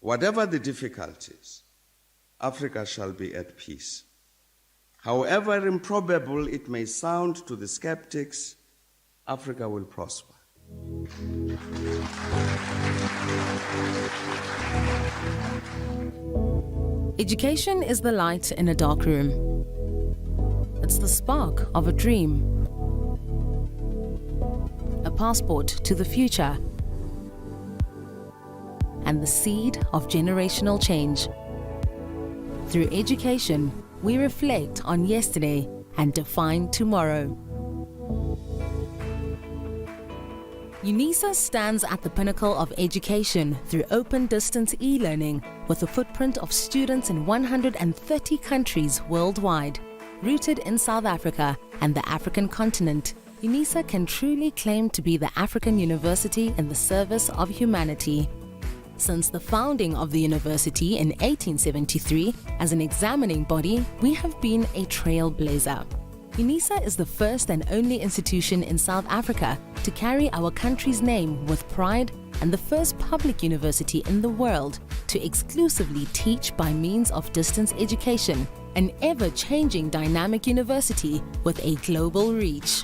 Whatever the difficulties, Africa shall be at peace. However improbable it may sound to the skeptics, Africa will prosper. Education is the light in a dark room. It's the spark of a dream, a passport to the future, and the seed of generational change. Through education, we reflect on yesterday and define tomorrow. UNISA stands at the pinnacle of education through open distance e-learning with a footprint of students in 130 countries worldwide. Rooted in South Africa and the African continent, UNISA can truly claim to be the African university in the service of humanity. Since the founding of the university in 1873 as an examining body, we have been a trailblazer. UNISA is the first and only institution in South Africa to carry our country's name with pride and the first public university in the world to exclusively teach by means of distance education, an ever-changing dynamic university with a global reach.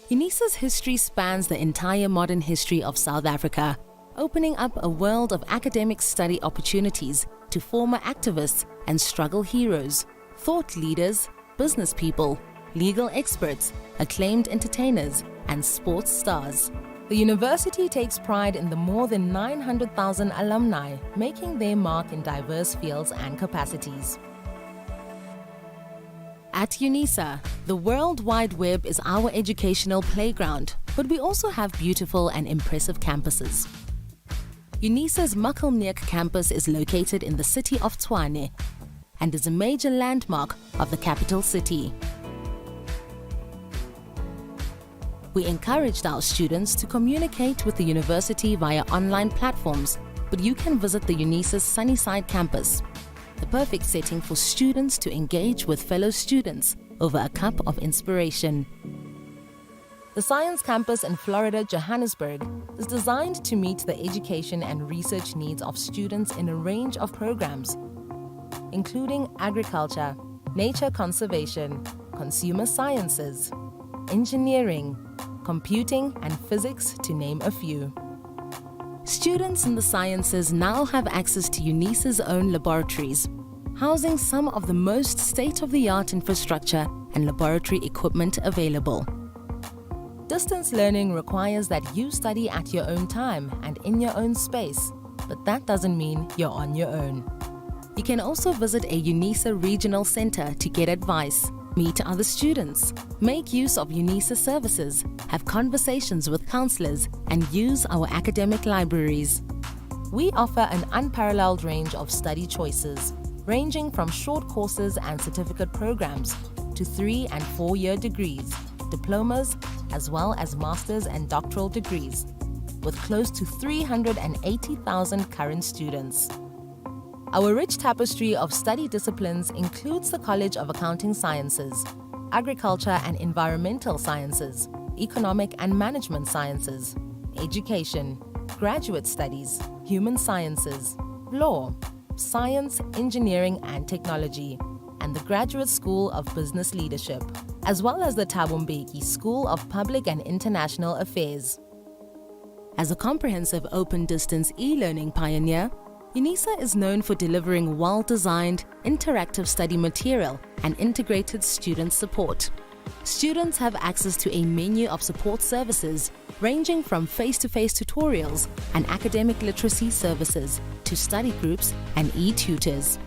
UNISA's history spans the entire modern history of South Africa, opening up a world of academic study opportunities to former activists and struggle heroes, thought leaders, business people, legal experts, acclaimed entertainers, and sports stars. The university takes pride in the more than 900,000 alumni making their mark in diverse fields and capacities. At UNISA, the World Wide Web is our educational playground, but we also have beautiful and impressive campuses. UNISA's Makelneek campus is located in the city of Tshwane and is a major landmark of the capital city. We encouraged our students to communicate with the university via online platforms, but you can visit the UNISA's Sunnyside campus, the perfect setting for students to engage with fellow students over a cup of inspiration. The Science Campus in Florida, Johannesburg, is designed to meet the education and research needs of students in a range of programs, including agriculture, nature conservation, consumer sciences, engineering, computing, and physics, to name a few. Students in the sciences now have access to UNISA's own laboratories, housing some of the most state-of-the-art infrastructure and laboratory equipment available. Distance learning requires that you study at your own time and in your own space, but that doesn't mean you're on your own. You can also visit a UNISA regional center to get advice, meet other students, make use of UNISA services, have conversations with counselors, and use our academic libraries. We offer an unparalleled range of study choices, ranging from short courses and certificate programs to 3- and 4-year degrees, diplomas, as well as master's and doctoral degrees, with close to 380,000 current students. Our rich tapestry of study disciplines includes the College of Accounting Sciences, Agriculture and Environmental Sciences, Economic and Management Sciences, Education, Graduate Studies, Human Sciences, Law, Science, Engineering and Technology, and the Graduate School of Business Leadership, as well as the Thabo Mbeki School of Public and International Affairs. As a comprehensive open-distance e-learning pioneer, UNISA is known for delivering well-designed, interactive study material and integrated student support. Students have access to a menu of support services ranging from face-to-face tutorials and academic literacy services to study groups and e-tutors.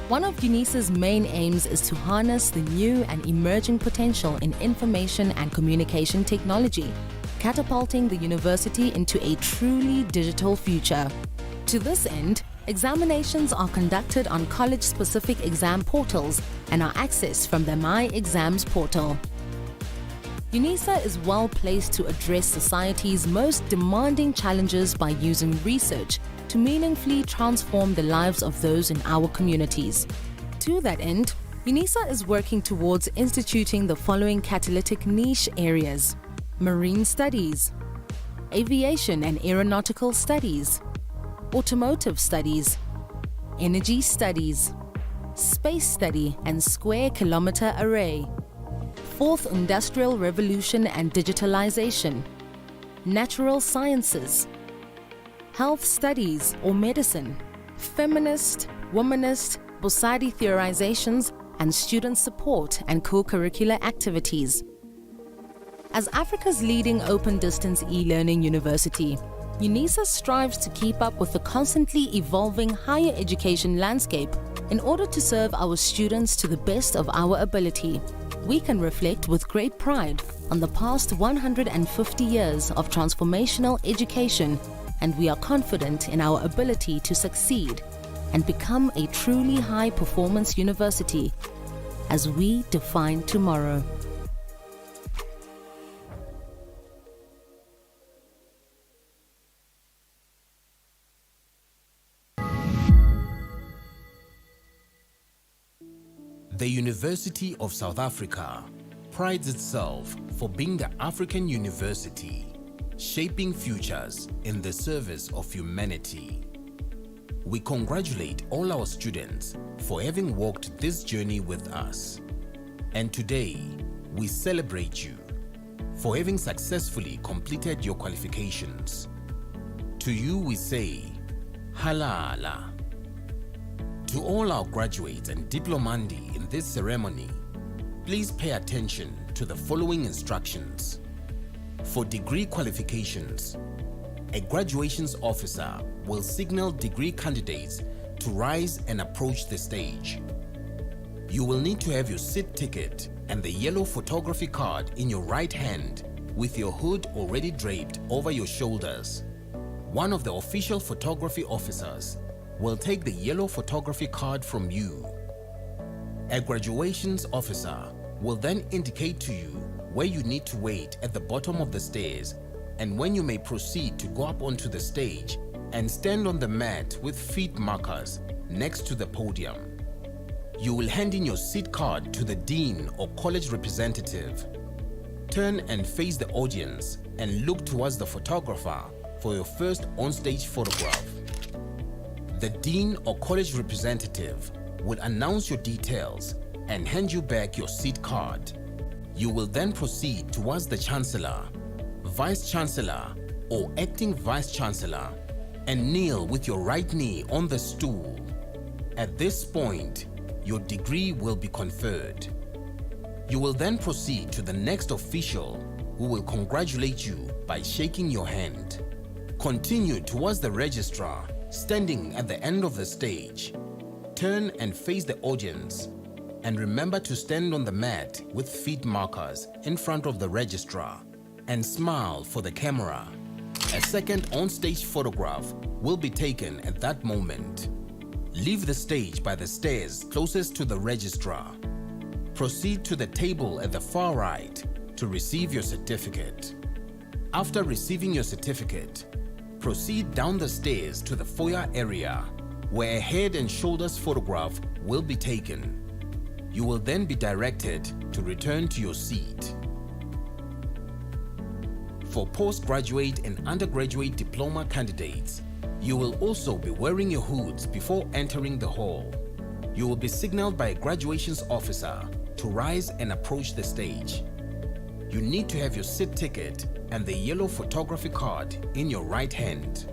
One of UNISA's main aims is to harness the new and emerging potential in information and communication technology, catapulting the university into a truly digital future. To this end, examinations are conducted on college-specific exam portals and are accessed from the My Exams portal. UNISA is well placed to address society's most demanding challenges by using research to meaningfully transform the lives of those in our communities. To that end, UNISA is working towards instituting the following catalytic niche areas: marine studies, aviation and aeronautical studies, automotive studies, energy studies, space study and square kilometer array, fourth industrial revolution and digitalization, natural sciences, health studies or medicine, feminist, womanist, Bosadi theorizations, and student support and co-curricular activities. As Africa's leading open-distance e-learning university, UNISA strives to keep up with the constantly evolving higher education landscape in order to serve our students to the best of our ability. We can reflect with great pride on the past 150 years of transformational education, and we are confident in our ability to succeed and become a truly high-performance university as we define tomorrow. The University of South Africa prides itself for being the African university, shaping futures in the service of humanity. We congratulate all our students for having walked this journey with us. And today, we celebrate you for having successfully completed your qualifications. To you we say, Halala. To all our graduates and diplomandi in this ceremony, please pay attention to the following instructions. For degree qualifications, a graduations officer will signal degree candidates to rise and approach the stage. You will need to have your seat ticket and the yellow photography card in your right hand with your hood already draped over your shoulders. One of the official photography officers will take the yellow photography card from you. A graduations officer will then indicate to you where you need to wait at the bottom of the stairs and when you may proceed to go up onto the stage and stand on the mat with feet markers next to the podium. You will hand in your seat card to the dean or college representative. Turn and face the audience and look towards the photographer for your first on-stage photograph. The dean or college representative will announce your details and hand you back your seat card. You will then proceed towards the chancellor, vice chancellor or acting vice chancellor and kneel with your right knee on the stool. At this point, your degree will be conferred. You will then proceed to the next official who will congratulate you by shaking your hand. Continue towards the registrar standing at the end of the stage. Turn and face the audience and remember to stand on the mat with feet markers in front of the registrar and smile for the camera. A second on-stage photograph will be taken at that moment. Leave the stage by the stairs closest to the registrar. Proceed to the table at the far right to receive your certificate. After receiving your certificate, proceed down the stairs to the foyer area where a head and shoulders photograph will be taken. You will then be directed to return to your seat. For postgraduate and undergraduate diploma candidates, you will also be wearing your hoods before entering the hall. You will be signaled by a graduations officer to rise and approach the stage. You need to have your seat ticket and the yellow photography card in your right hand.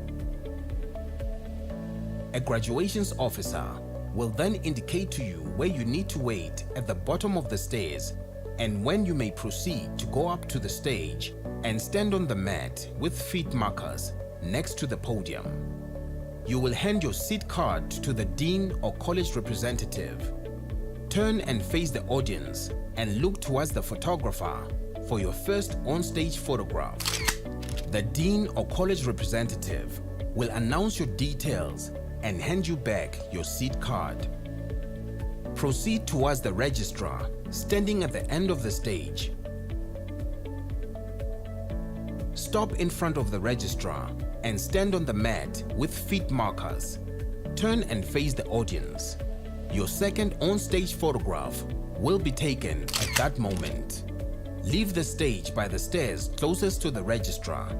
A graduations officer will then indicate to you where you need to wait at the bottom of the stairs and when you may proceed to go up to the stage and stand on the mat with feet markers next to the podium. You will hand your seat card to the dean or college representative. Turn and face the audience and look towards the photographer for your first on-stage photograph. The dean or college representative will announce your details and hand you back your seat card. Proceed towards the registrar standing at the end of the stage. Stop in front of the registrar and stand on the mat with feet markers. Turn and face the audience. Your second on-stage photograph will be taken at that moment. Leave the stage by the stairs closest to the registrar.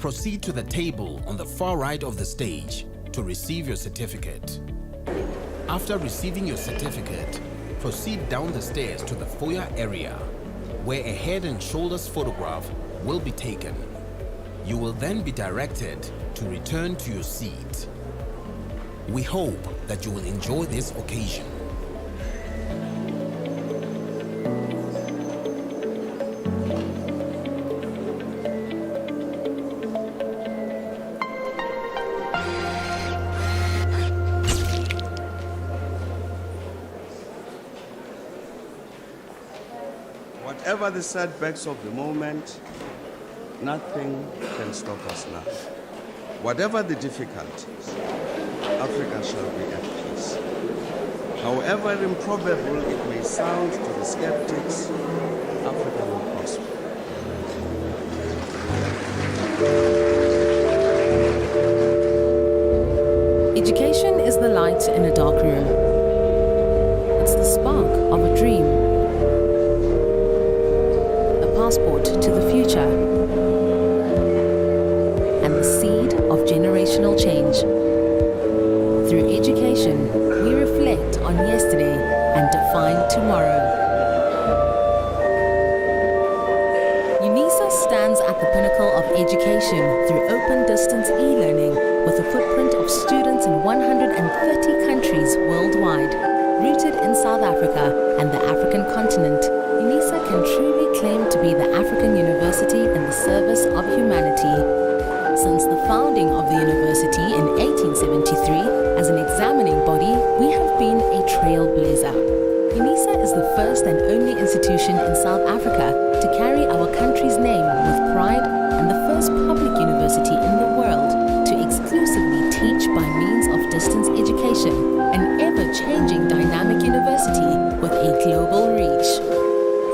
proceed to the table on the far right of the stage to receive your certificate. After receiving your certificate, proceed down the stairs to the foyer area, where a head and shoulders photograph will be taken. You will then be directed to return to your seat. We hope that you will enjoy this occasion. Whatever the setbacks of the moment, nothing can stop us now. Whatever the difficulties, Africa shall be at peace. However improbable it may sound to the skeptics, Africa will prosper. Education is the light in a dark room. It's the spark of a dream. Passport to the future, and the seed of generational change. Through education, we reflect on yesterday and define tomorrow. UNISA stands at the pinnacle of education through open distance e-learning with a footprint of students in 130 countries worldwide. Rooted in South Africa and the African continent, UNISA can truly claim to be the African university in the service of humanity. Since the founding of the university in 1873, as an examining body, we have been a trailblazer. UNISA is the first and only institution in South Africa to carry our country's name with pride and the first public university in the world to exclusively teach by means of distance education, an ever-changing dynamic university with a global reach.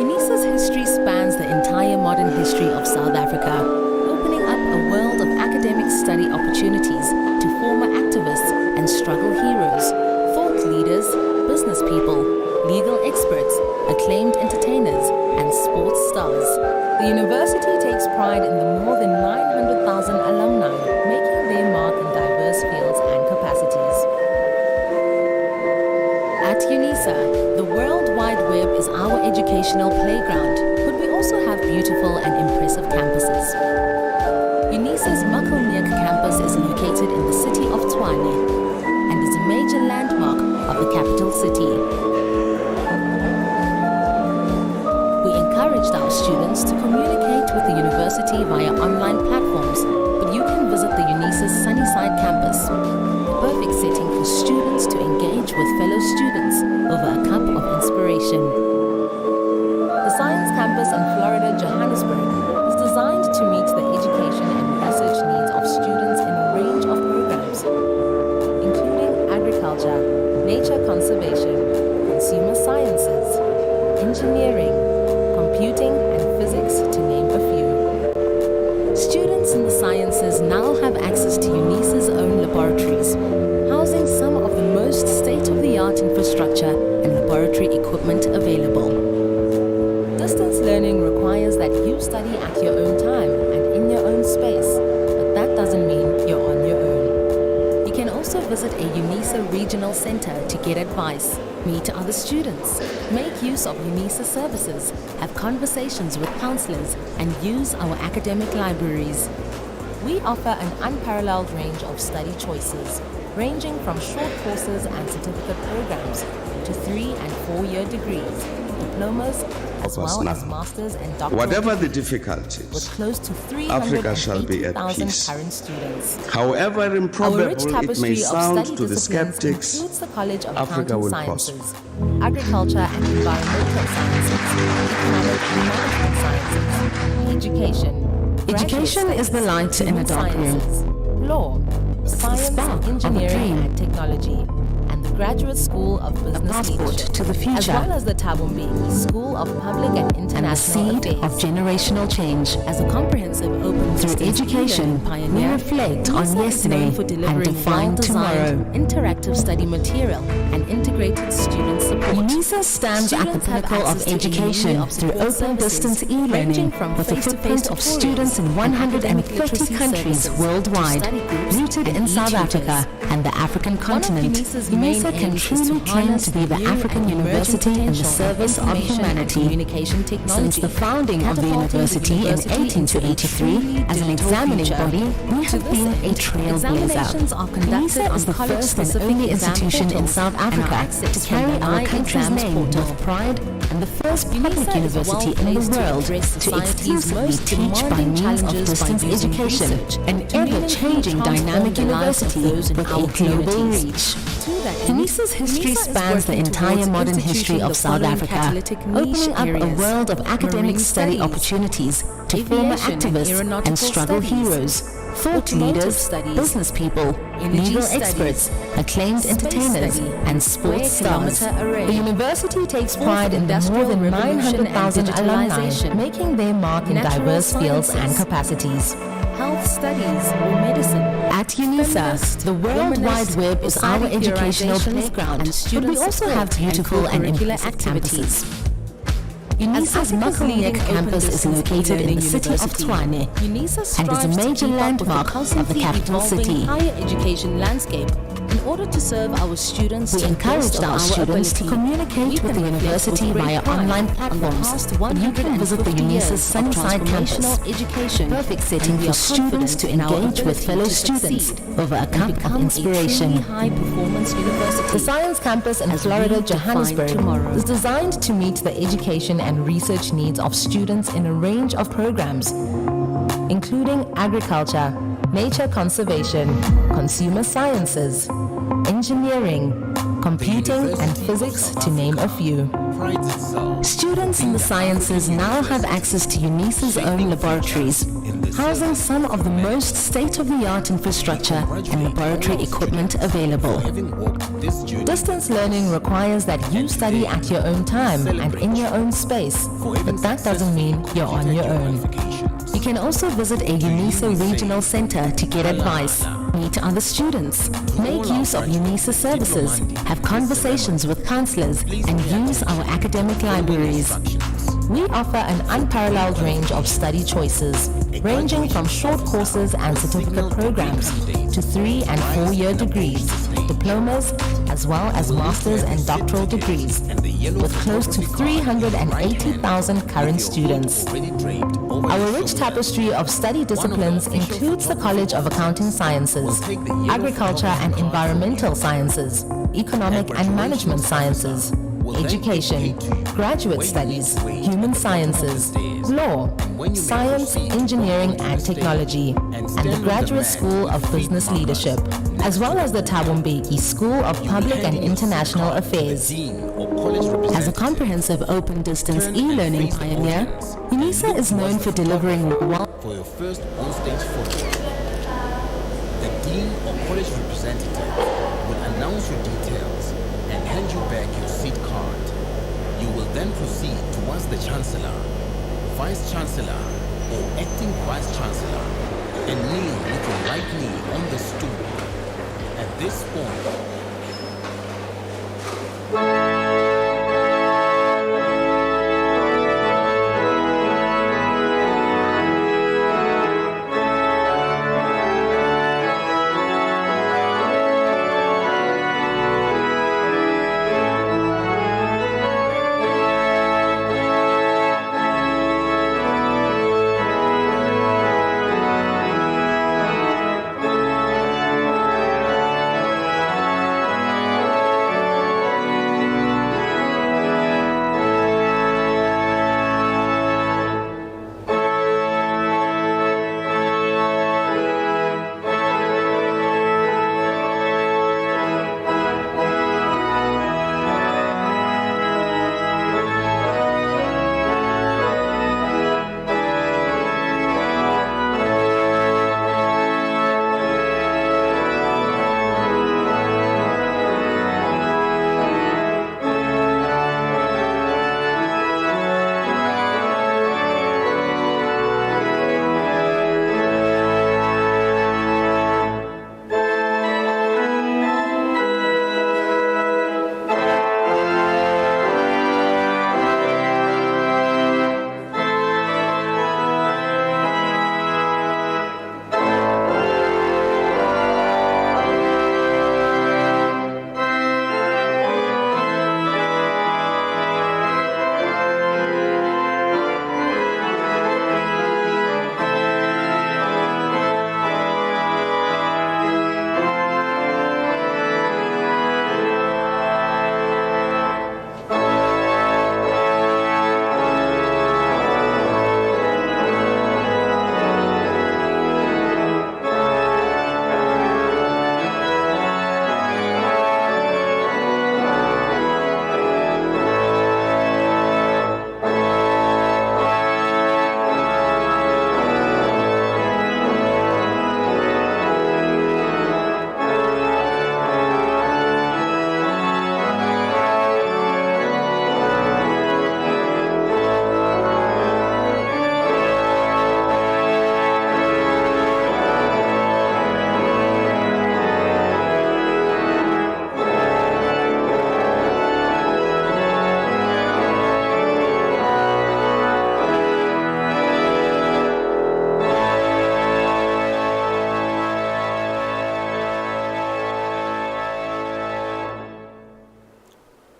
UNISA's history spans the entire modern history of South Africa, opening up a world of academic study opportunities to former activists and struggle heroes, thought leaders, business people, legal experts, acclaimed entertainers, and sports stars. The university takes pride in the more than 900,000 alumni, making their mark in diverse fields and capacities. At UNISA, the World Wide Web is our educational playground, but we also have beautiful and impressive campuses. UNISA's Makelmeek campus is located in the city of Tshwane and is a major landmark of the capital city. We encouraged our students to communicate with the university via online platforms, but you can visit the UNISA's Sunnyside campus, the perfect setting for students to engage with fellow students over a cup of inspiration. The Science Campus in Florida, Johannesburg, is designed to meet the education and research needs of students in a range of programs, including agriculture, nature conservation, consumer sciences, engineering, computing, and physics, to name a few. Students in the sciences now have access to UNISA's own laboratories, housing some of the most state-of-the-art infrastructure and laboratory equipment available. Distance learning requires that you study at your own time and in your own space, but that doesn't mean you're on your own. You can also visit a UNISA regional center to get advice, meet other students, make use of UNISA services, have conversations with counselors, and use our academic libraries. We offer an unparalleled range of study choices, ranging from short courses and certificate programs to 3- and 4-year degrees, diplomas, as well as masters and doctoral. Whatever the with difficulties, close to Africa shall be at 380,000 peace. current students. However Our rich improbable it may tapestry of sound study to the disciplines skeptics, includes the College of Africa Accounting will Sciences, Agriculture and Environmental Sciences, Economic and Management Sciences, Education. Education is the light in a dark room. Law, Science, spark of a engineering dream. and technology, and the Graduate School of Business passport Leadership, to the future, as well as the Thabo Mbeki School of Public and and the International seed Affairs. of generational change. As a comprehensive open Through distance education, e-learning pioneer, we reflect on UNISA is yesterday known for and delivering define well-designed, tomorrow. interactive study material and integrated student support. UNISA stands at the Students have pinnacle of access to a education menu of through support open distance services, e-learning ranging from with a face-to-face footprint of tutorials students in and 130 literacy countries services worldwide, to study groups rooted and in South e-tutors. Africa and the African continent. UNISA's main UNISA can aims is truly to claim harness to be the new African and emerging university in the potential service in of information and humanity. communication technology. Since the founding of the catapulting university in university into a 1883 truly as an digital examining future. body, we To have this been a end, trailblazer. examinations are conducted UNISA on is the first and college-specific only exam institution in portals South and are Africa accessed to from carry the our My country's Exams name portal. with pride and the first public UNISA is university in the well-placed to world address to society's exclusively most teach by demanding means of challenges by distance using education, research an to meaningfully ever-changing dynamic transform the lives of university those in with our a global communities. reach. To that end, UNISA's history UNISA is spans the working entire towards modern history instituting of the South following Africa, catalytic niche opening up a areas: world of academic marine study studies, opportunities to former aviation and activists and aeronautical struggle studies, heroes, thought automotive leaders, studies, business people, energy legal studies, experts, acclaimed space entertainers, study, and sports square stars. kilometre array, The university takes fourth pride in the more industrial than revolution and 900,000 alumni, digitalization, making their mark in natural diverse fields and sciences, capacities. health studies or medicine. At UNISA, Feminist, the World womanist, Wide Web is our society educational theorization, playground, and but student we also support have beautiful and and co-curricular impressive activities. campuses. UNISA's Africa's leading Makalek campus is open-distance located in the e-learning city of university, Tshwane UNISA and is strives a to major keep up with landmark the of the constantly capital evolving city. higher education landscape in order to serve our students We to the best encouraged of our our students to ability. communicate We with can the reflect university with great via pride online on the platforms, past but you can visit the 150 UNISA years of Sunnyside campus, transformational education, perfect setting and we for are students to confident in our engage with ability fellow to students succeed over a and cup of become a inspiration. truly high-performance university. The Science Campus in As Florida, we define Johannesburg, tomorrow. is designed to meet the education and research needs of students in a range of programs, including agriculture, nature conservation, consumer sciences, engineering, computing, and physics, to name a few. Prides itself Students in the sciences now have access to UNISA's own laboratories, housing some of the most state-of-the-art infrastructure and laboratory equipment available. having walked this journey. Distance learning requires that you study at your own time and in your own space, but that doesn't mean you're on your own. You can also visit a UNISA regional center to get advice, meet other students, make use of UNISA services, have conversations with counselors, and use our academic libraries. We offer an unparalleled range of study choices, ranging from short courses and certificate programs to 3- and 4-year degrees, diplomas, as well as master's and doctoral degrees, with close to 380,000 current students. Our rich tapestry of study disciplines includes the College of Accounting Sciences, Agriculture and Environmental Sciences, Economic and Management Sciences, Education, Graduate Studies, Human Sciences, Law, Science, Engineering and Technology, and the Graduate School of Business Leadership, as well as the Thabo Mbeki School of Public and International Affairs. As a comprehensive open-distance e-learning pioneer, UNISA is known for delivering For your first on-stage photo, the dean or college representative will announce your details and hand you back your seat card. You will then proceed towards the chancellor, vice chancellor, or acting vice chancellor, and kneel with your right knee on the stool. At this point,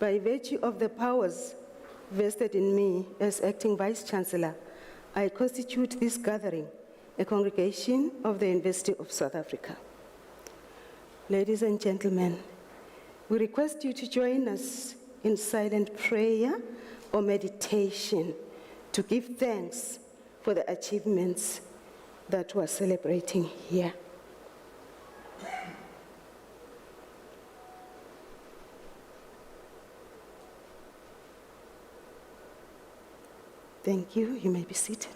By virtue of the powers vested in me as Acting Vice-Chancellor, I constitute this gathering a congregation of the University of South Africa. Ladies and gentlemen, we request you to join us in silent prayer or meditation to give thanks for the achievements that we're celebrating here. Thank you. You may be seated.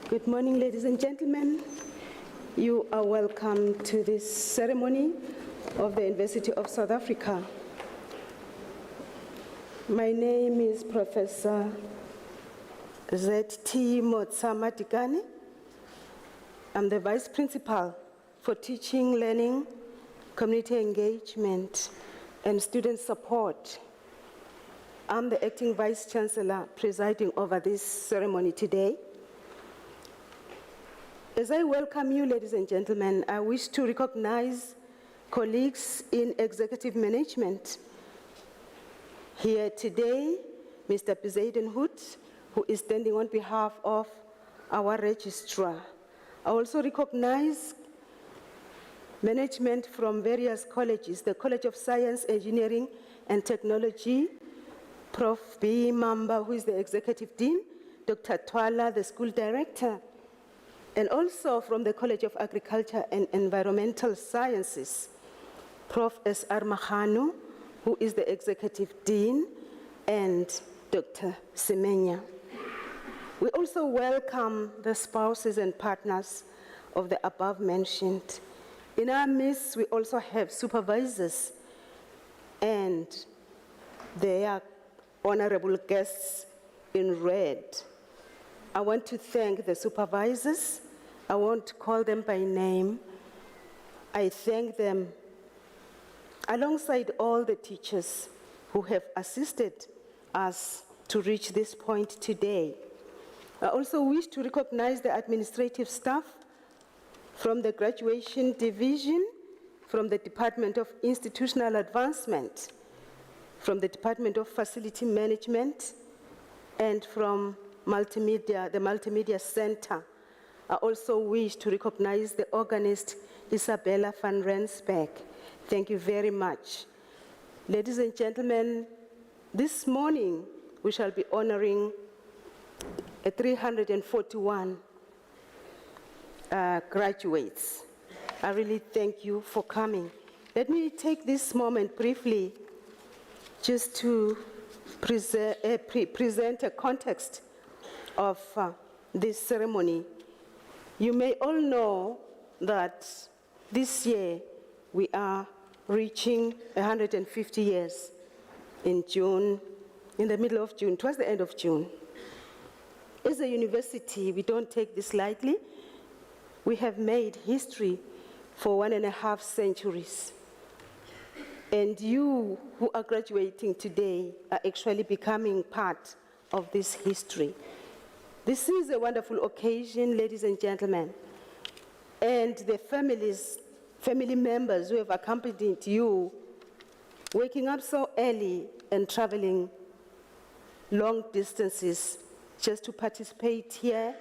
Good morning, ladies and gentlemen. You are welcome to this ceremony of the University of South Africa. My name is Professor Z.T. Motsama-Dikane. I'm the Vice Principal for Teaching, Learning, Community Engagement, and Student Support. I'm the Acting Vice Chancellor presiding over this ceremony today. As I welcome you, ladies and gentlemen, I wish to recognize colleagues in executive management. Here today, Mr. Pizaden Hood, who is standing on behalf of our registrar. I also recognize management from various colleges, the College of Science, Engineering, and Technology, Prof. B. Mamba, who is the Executive Dean, Dr. Twala, the School Director, and also from the College of Agriculture and Environmental Sciences, Prof. S.R. Mahanu, who is the Executive Dean, and Dr. Semenya. We also welcome the spouses and partners of the above mentioned. In our midst, we also have supervisors and their honorable guests in red. I want to thank the supervisors. I won't call them by name. I thank them alongside all the teachers who have assisted us to reach this point today. I also wish to recognize the administrative staff from the Graduation Division, from the Department of Institutional Advancement, from the Department of Facility Management, and from the Multimedia Center. I also wish to recognize the organist Isabella van Rensbeck. Thank you very much. Ladies and gentlemen, this morning we shall be honoring 341 graduates. I really thank you for coming. Let me take this moment briefly just to present a context of this ceremony. You may all know that this year we are reaching 150 years in June, in the middle of June, towards the end of June. As a university, we don't take this lightly. We have made history for 1.5 centuries. And you who are graduating today are actually becoming part of this history. This is a wonderful occasion, ladies and gentlemen. And the family members who have accompanied you, waking up so early and traveling long distances just to participate here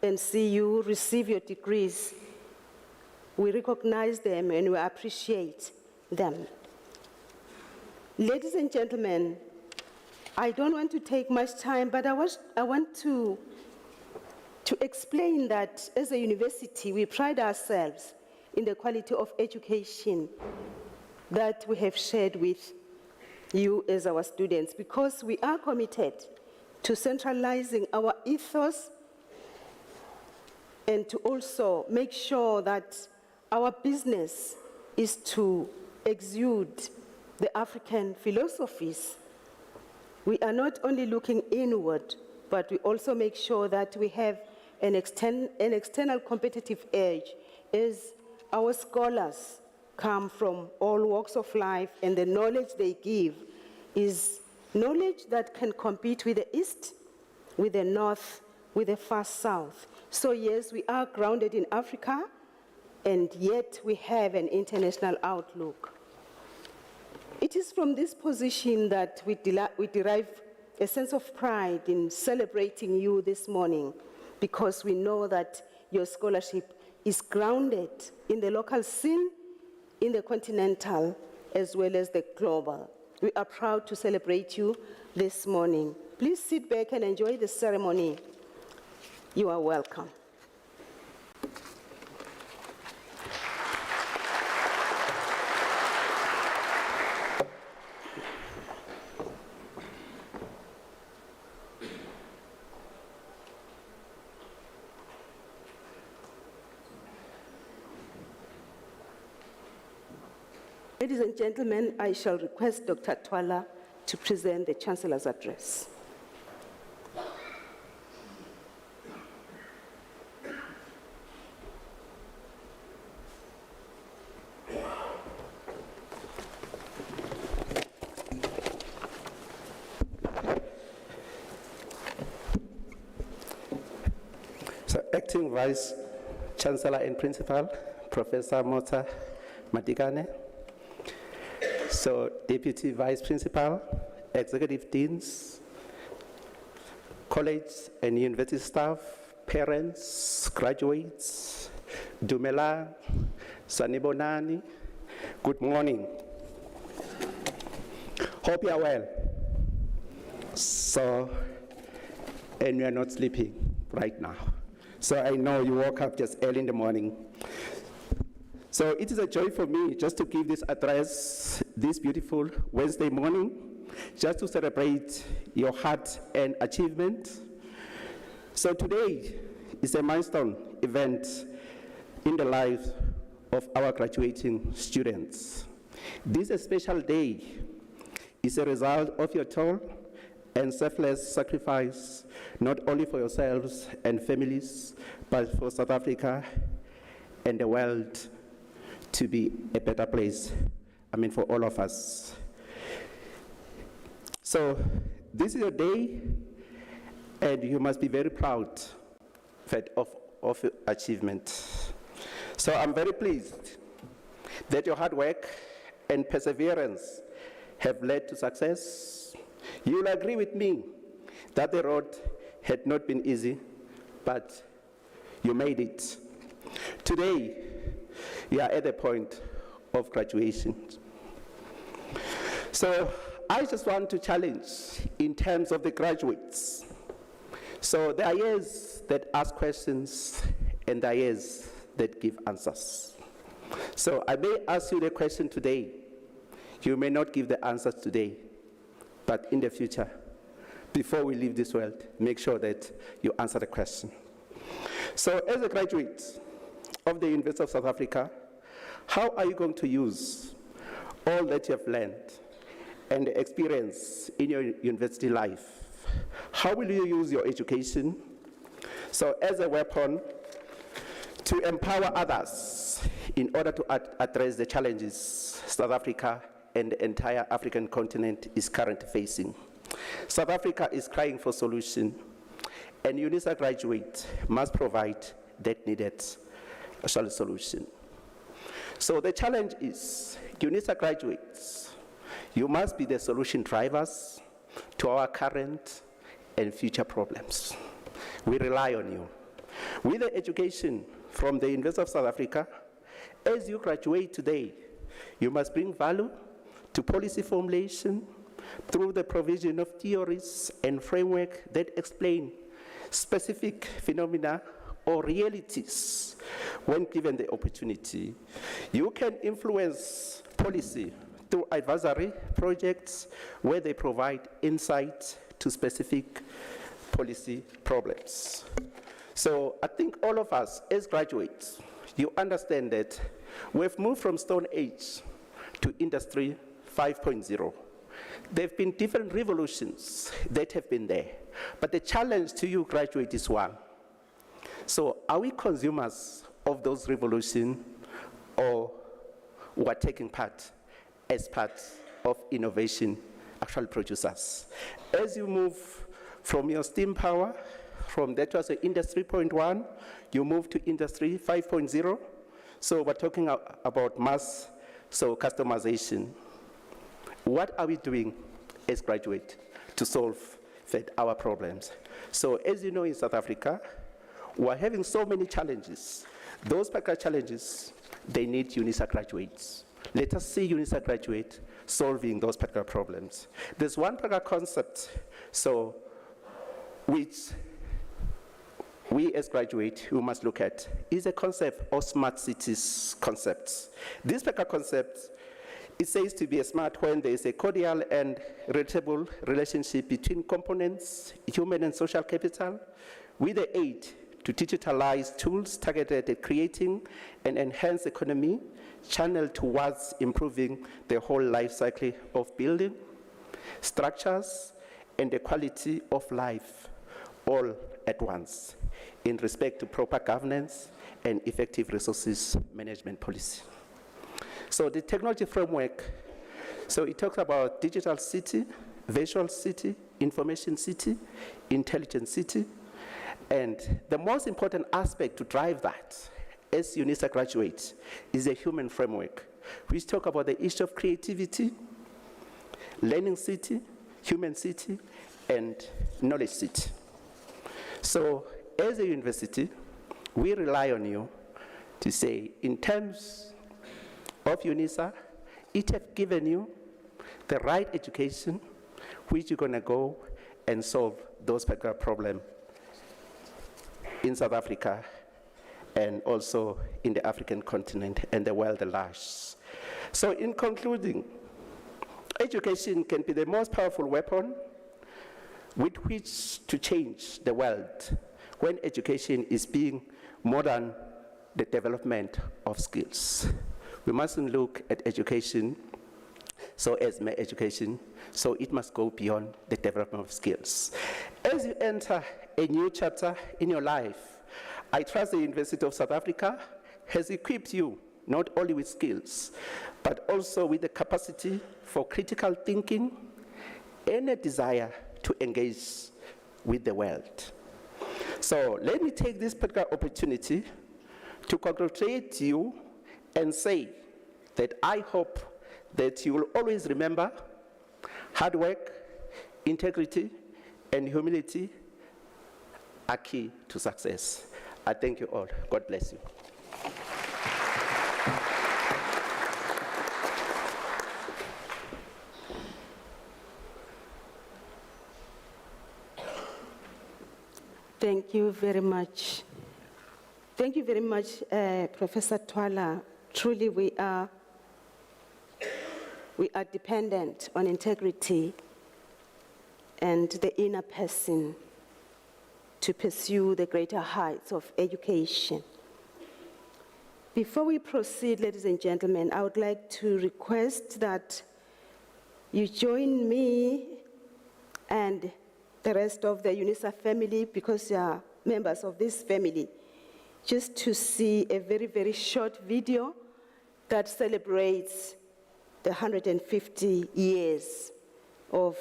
and see you receive your degrees. We recognize them and we appreciate them. Ladies and gentlemen, I don't want to take much time, but I want to explain that as a university, we pride ourselves in the quality of education that we have shared with you as our students, because we are committed to centralizing our ethos and to also make sure that our business is to exude the African philosophies. We are not only looking inward, but we also make sure that we have an external competitive edge as our scholars come from all walks of life, and the knowledge they give is knowledge that can compete with the East, with the North, with the far South. So yes, we are grounded in Africa, and yet we have an international outlook. It is from this position that we derive a sense of pride in celebrating you this morning, because we know that your scholarship is grounded in the local scene, in the continental, as well as the global. We are proud to celebrate you this morning. Please sit back and enjoy the ceremony. You are welcome. Ladies and gentlemen, I shall request Dr. Twala to present the Chancellor's address. So, Acting Vice Chancellor and Principal, Professor Mota Matikane. So, Deputy Vice Principal, Executive Deans, college and university staff, parents, graduates, Dumela, Sanibonani, good morning. Hope you are well. So, and you are not sleeping right now. So I know you woke up just early in the morning. So it is a joy for me just to give this address this beautiful Wednesday morning, just to celebrate your heart and achievement. So today is a milestone event in the life of our graduating students. This special day is a result of your toil and selfless sacrifice, not only for yourselves and families, but for South Africa and the world to be a better place, for all of us. So this is your day, and you must be very proud of your achievement. So I'm very pleased that your hard work and perseverance have led to success. You'll agree with me that the road had not been easy, but you made it. Today, you are at the point of graduation. So I just want to challenge in terms of the graduates. So there are years that ask questions, and there are years that give answers. So I may ask you the question today. You may not give the answers today, but in the future, before we leave this world, make sure that you answer the question. So as a graduate of the University of South Africa, how are you going to use all that you have learned and experience in your university life? How will you use your education so as a weapon to empower others in order to address the challenges South Africa and the entire African continent is currently facing? South Africa is crying for solution, and UNISA graduates must provide that needed solution. So the challenge is, UNISA graduates, you must be the solution drivers to our current and future problems. We rely on you. With the education from the University of South Africa, as you graduate today, you must bring value to policy formulation through the provision of theories and framework that explain specific phenomena or realities when given the opportunity. You can influence policy through advisory projects where they provide insight to specific policy problems. So I think all of us as graduates, you understand that we've moved from Stone Age to Industry 5.0. There have been different revolutions that have been there, but the challenge to you graduate is one. So are we consumers of those revolutions, or who are taking part as part of innovation actual producers. As you move from your steam power, from that was Industry 3.1, you move to Industry 5.0. So we're talking about mass customization. What are we doing as graduates to solve our problems? So as you know, in South Africa, we're having so many challenges. Those particular challenges, they need UNISA graduates. Let us see UNISA graduates solving those particular problems. There's one particular concept, which we as graduates, we must look at, is a concept of smart cities concepts. This particular concept, it says to be smart when there is a cordial and relatable relationship between components, human and social capital, with the aid to digitalize tools targeted at creating an enhanced economy channeled towards improving the whole life cycle of building, structures, and the quality of life all at once in respect to proper governance and effective resources management policy. So the technology framework, it talks about digital city, visual city, information city, intelligent city, and the most important aspect to drive that as UNISA graduates is a human framework, which talk about the issue of creativity, learning city, human city, and knowledge city. So as a university, we rely on you to say, in terms of UNISA, it has given you the right education, which you're going to go and solve those particular problems in South Africa and also in the African continent and the world at large. So in concluding, education can be the most powerful weapon with which to change the world when education is being more than the development of skills. We mustn't look at education as mere education, so it must go beyond the development of skills. As you enter a new chapter in your life, I trust the University of South Africa has equipped you not only with skills, but also with the capacity for critical thinking and a desire to engage with the world. So let me take this particular opportunity to congratulate you and say that I hope that you will always remember hard work, integrity, and humility are key to success. I thank you all. God bless you. Thank you very much. Thank you very much, Professor Twala. Truly, we are dependent on integrity and the inner person to pursue the greater heights of education. Before we proceed, ladies and gentlemen, I would like to request that you join me and the rest of the UNISA family, because you are members of this family, just to see a very, very short video that celebrates the 150 years of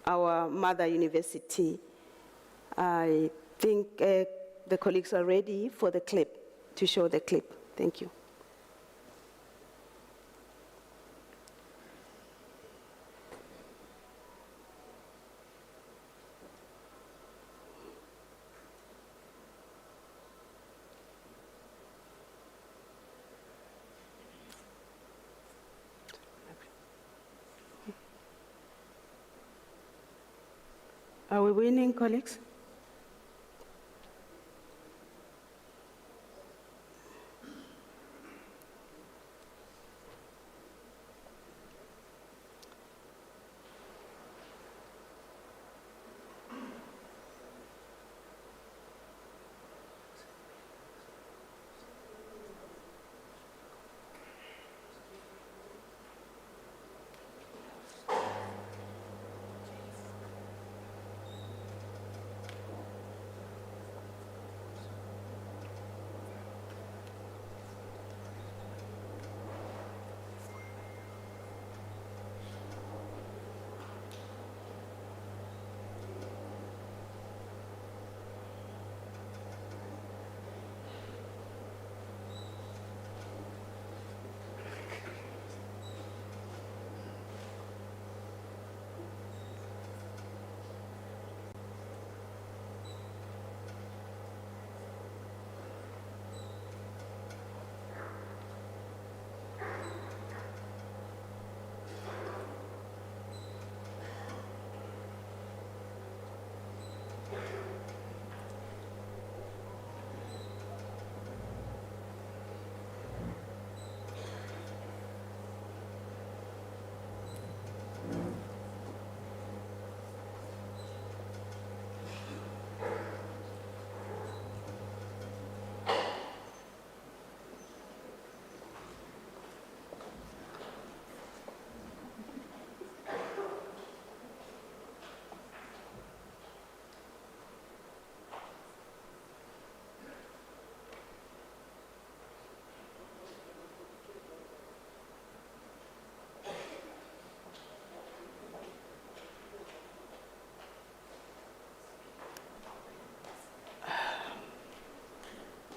our mother university. I think the colleagues are ready for the clip, to show the clip. Thank you. Are we winning, colleagues?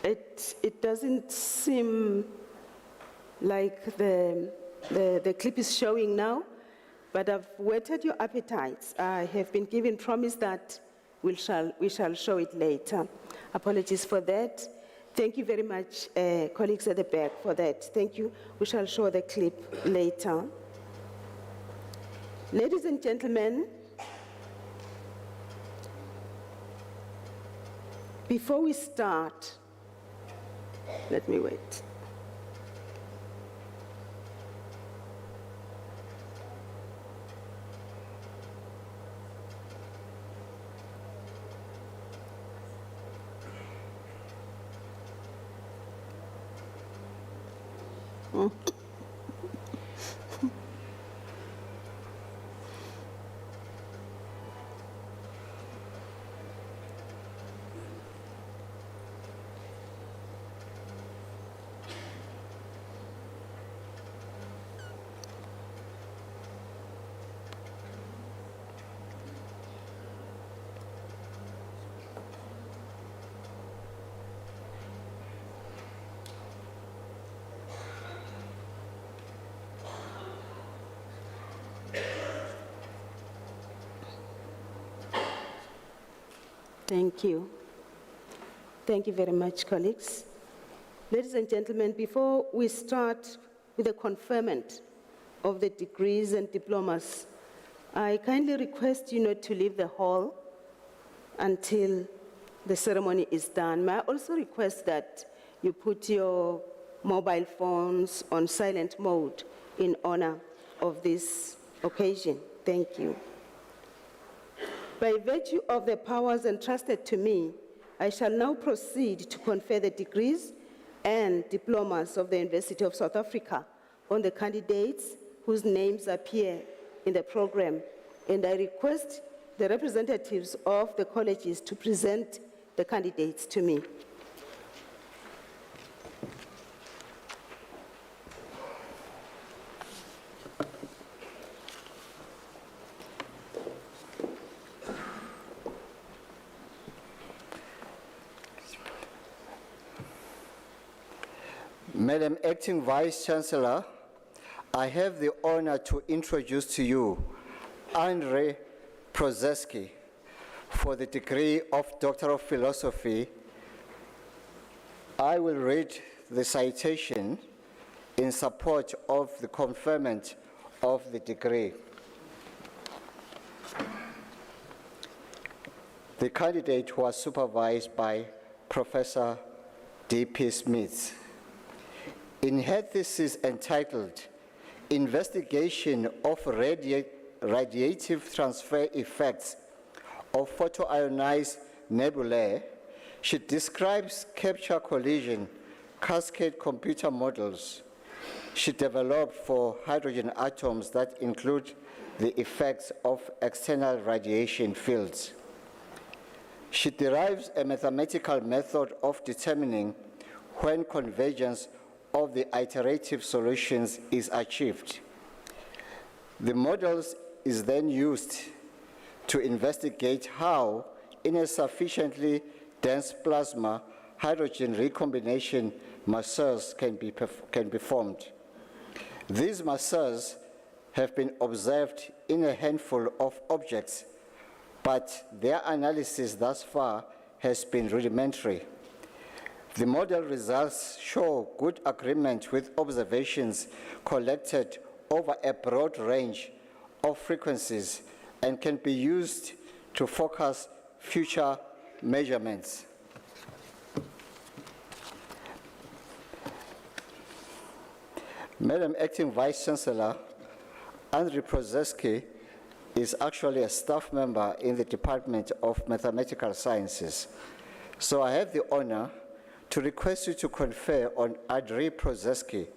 It doesn't seem like the clip is showing now, but I've whetted your appetites. I have been given promise that we shall show it later. Apologies for that. Thank you very much, colleagues at the back, for that. Thank you. We shall show the clip later. Ladies and gentlemen, before we start, let me wait. Thank you. Thank you very much, colleagues. Ladies and gentlemen, before we start with the conferment of the degrees and diplomas, I kindly request you not to leave the hall until the ceremony is done. May I also request that you put your mobile phones on silent mode in honor of this occasion. Thank you. By virtue of the powers entrusted to me, I shall now proceed to confer the degrees and diplomas of the University of South Africa on the candidates whose names appear in the program, and I request the representatives of the colleges to present the candidates to me. Madam Acting Vice-Chancellor, I have the honor to introduce to you Andrzej Prozeski for the degree of Doctoral Philosophy. I will read the citation in support of the conferment of the degree. The candidate was supervised by Professor D.P. Smith. In her thesis entitled Investigation of Radiative Transfer Effects of Photoionized Nebulae, she describes capture collision cascade computer models she developed for hydrogen atoms that include the effects of external radiation fields. She derives a mathematical method of determining when convergence of the iterative solutions is achieved. The models is then used to investigate how, in a sufficiently dense plasma, hydrogen recombination masseurs can be formed. These masseurs have been observed in a handful of objects, but their analysis thus far has been rudimentary. The model results show good agreement with observations collected over a broad range of frequencies and can be used to focus future measurements. Madam Acting Vice-Chancellor, Andrzej Prozeski is actually a staff member in the Department of Mathematical Sciences. So I have the honor to request you to confer on Andrzej Prozeski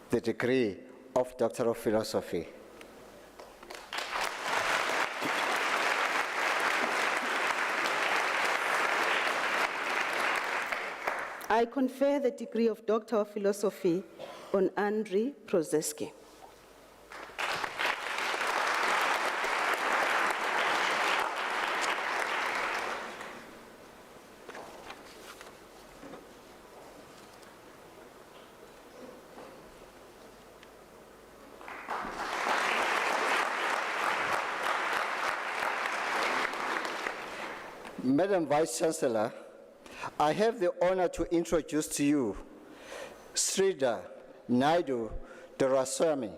the degree of Doctoral Philosophy. I confer the degree of Doctor of Philosophy on Andrzej Prozeski. Madam Vice Chancellor, I have the honor to introduce to you Sridhar Naidu Doraiswamy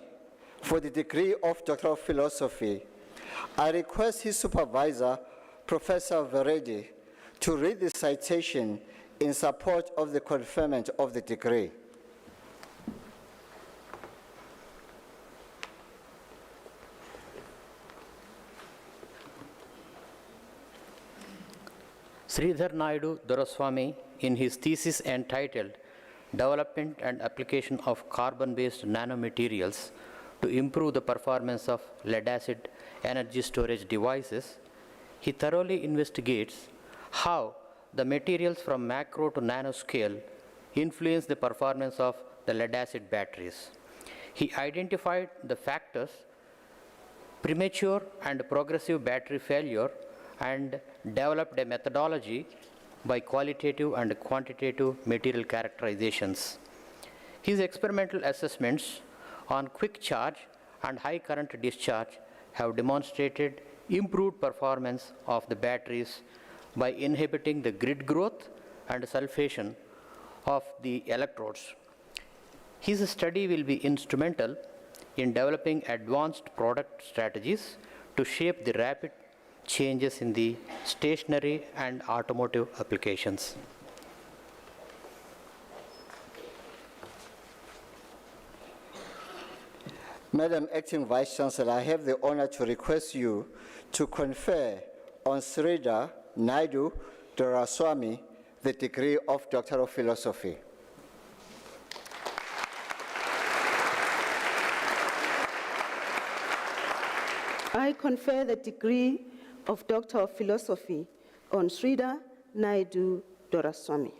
for the degree of Doctoral Philosophy. I request his supervisor, Professor Veredi, to read the citation in support of the conferment of the degree. Sridhar Naidu Doraiswamy, in his thesis entitled Development and Application of Carbon-Based Nanomaterials to Improve the Performance of Lead-Acid Energy Storage Devices, he thoroughly investigates how the materials from macro to nanoscale influence the performance of the lead-acid batteries. He identified the factors premature and progressive battery failure and developed a methodology by qualitative and quantitative material characterizations. His experimental assessments on quick charge and high current discharge have demonstrated improved performance of the batteries by inhibiting the grid growth and sulfation of the electrodes. His study will be instrumental in developing advanced product strategies to shape the rapid changes in the stationary and automotive applications. Madam Acting Vice Chancellor, I have the honor to request you to confer on Sridhar Naidu Doraiswamy the degree of Doctoral Philosophy. I confer the degree of Doctor of Philosophy on Sridhar Naidu Doraiswamy.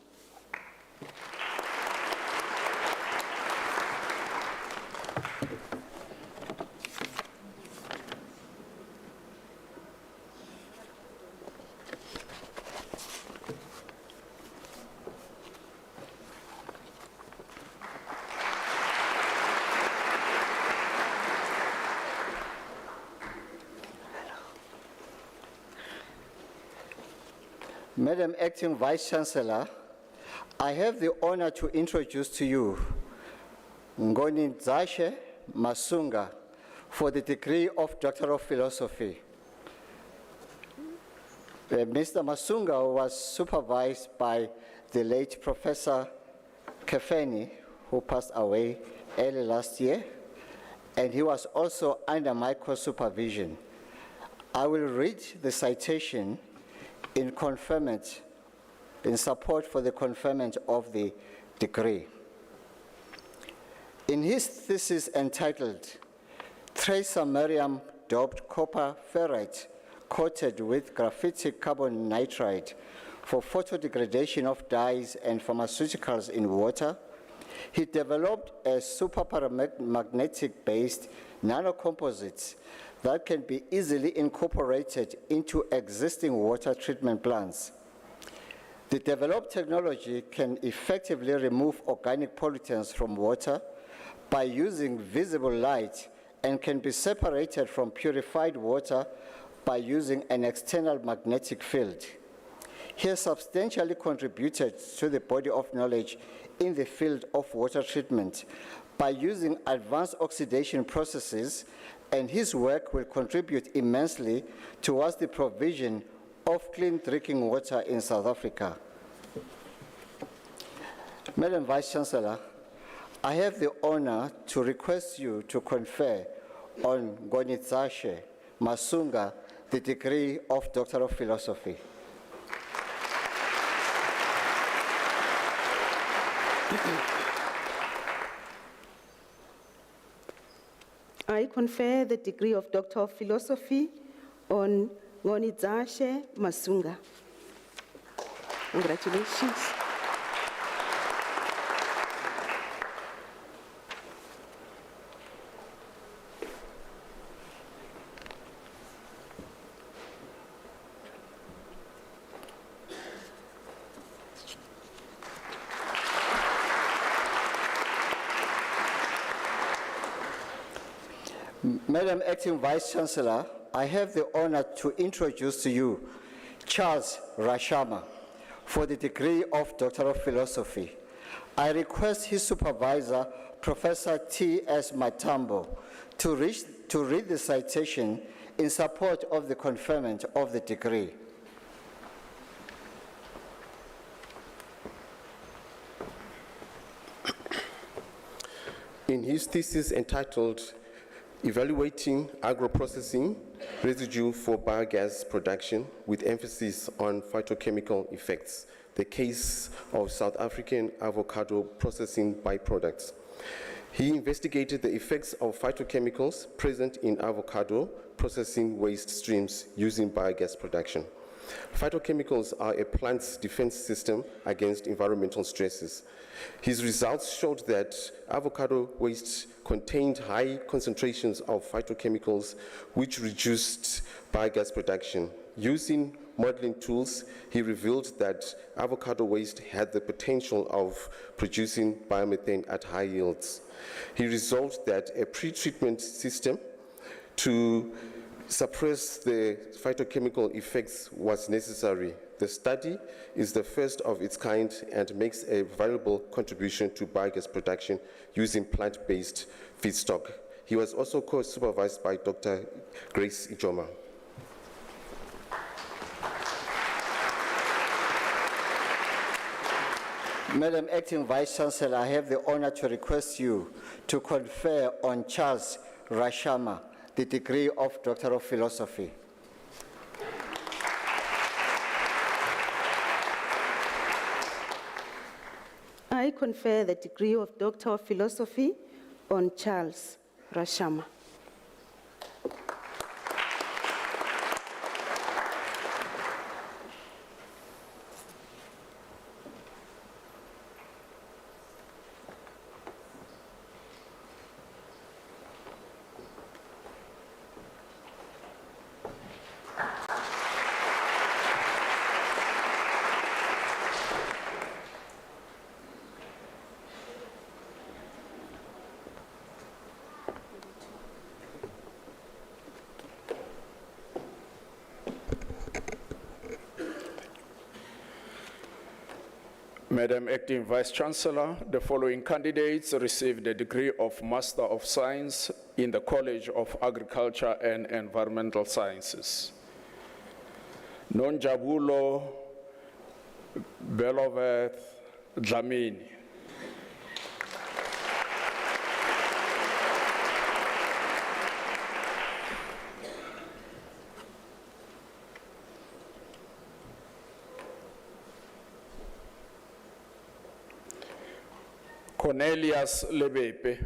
Madam Acting Vice Chancellor, I have the honor to introduce to you Ngonidzache Masunga for the degree of Doctoral Philosophy. Mr. Masunga was supervised by the late Professor Kefeni, who passed away early last year, and he was also under my co-supervision. I will read the citation in conferment, in support for the conferment of the degree. In his thesis entitled Trace Samarium Doped Copper Ferrite Coated with Graphitic Carbon Nitride for Photodegradation of Dyes and Pharmaceuticals in Water, he developed a superparamagnetic-based nanocomposite that can be easily incorporated into existing water treatment plants. The developed technology can effectively remove organic pollutants from water by using visible light and can be separated from purified water by using an external magnetic field. He has substantially contributed to the body of knowledge in the field of water treatment by using advanced oxidation processes, and his work will contribute immensely towards the provision of clean drinking water in South Africa. Madam Vice Chancellor, I have the honor to request you to confer on Ngonidzache Masunga the degree of Doctor of Philosophy. I confer the degree of Doctor of Philosophy on Ngonidzache Masunga. Congratulations. Madam Acting Vice Chancellor, I have the honor to introduce to you Charles Rashama for the degree of Doctor of Philosophy. I request his supervisor, Professor T.S. Matambo, to read the citation in support of the conferment of the degree. In his thesis entitled Evaluating Agro-Processing Residue for Biogas Production with emphasis on phytochemical effects, the case of South African avocado processing byproducts, he investigated the effects of phytochemicals present in avocado processing waste streams using biogas production. Phytochemicals are a plant's defense system against environmental stresses. His results showed that avocado waste contained high concentrations of phytochemicals which reduced biogas production. Using modeling tools, he revealed that avocado waste had the potential of producing biomethane at high yields. He resolved that a pre-treatment system to suppress the phytochemical effects was necessary. The study is the first of its kind and makes a valuable contribution to biogas production using plant-based feedstock. He was also co-supervised by Dr. Grace Ijoma. Madam Acting Vice-Chancellor, I have the honor to request you to confer on Charles Rashama the degree of Doctor of Philosophy. I confer the degree of Doctor of Philosophy on Charles Rashama. Madam Acting Vice-Chancellor, the following candidates received the degree of Master of Science in the College of Agriculture and Environmental Sciences. Nonjabulo Beloveth Dlamini. Cornelius Lebepe.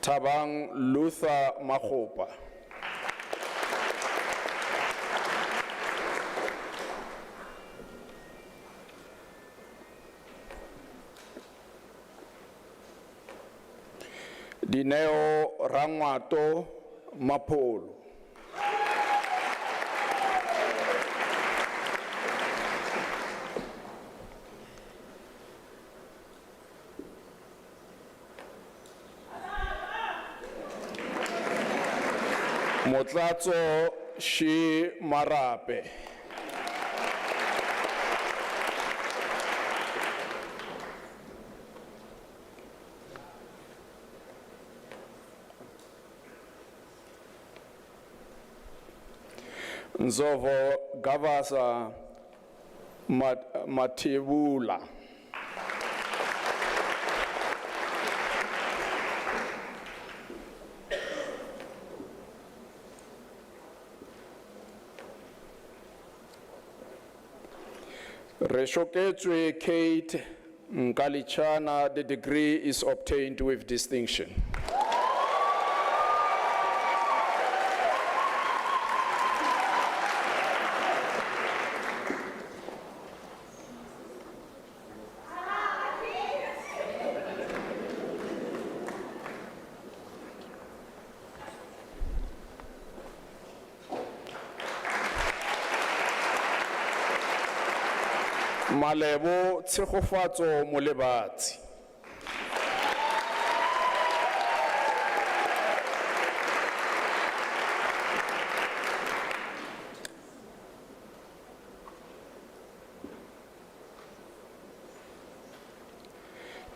Tabang Luther Mahopa. Dineo Rangwato Mapolo. Motlatso Shi Marape. Nzovo Gavasa Matebula. Reshoketswe Kate Nkalichana, the degree is obtained with distinction. Malebo Tshegofatso Molebatsi.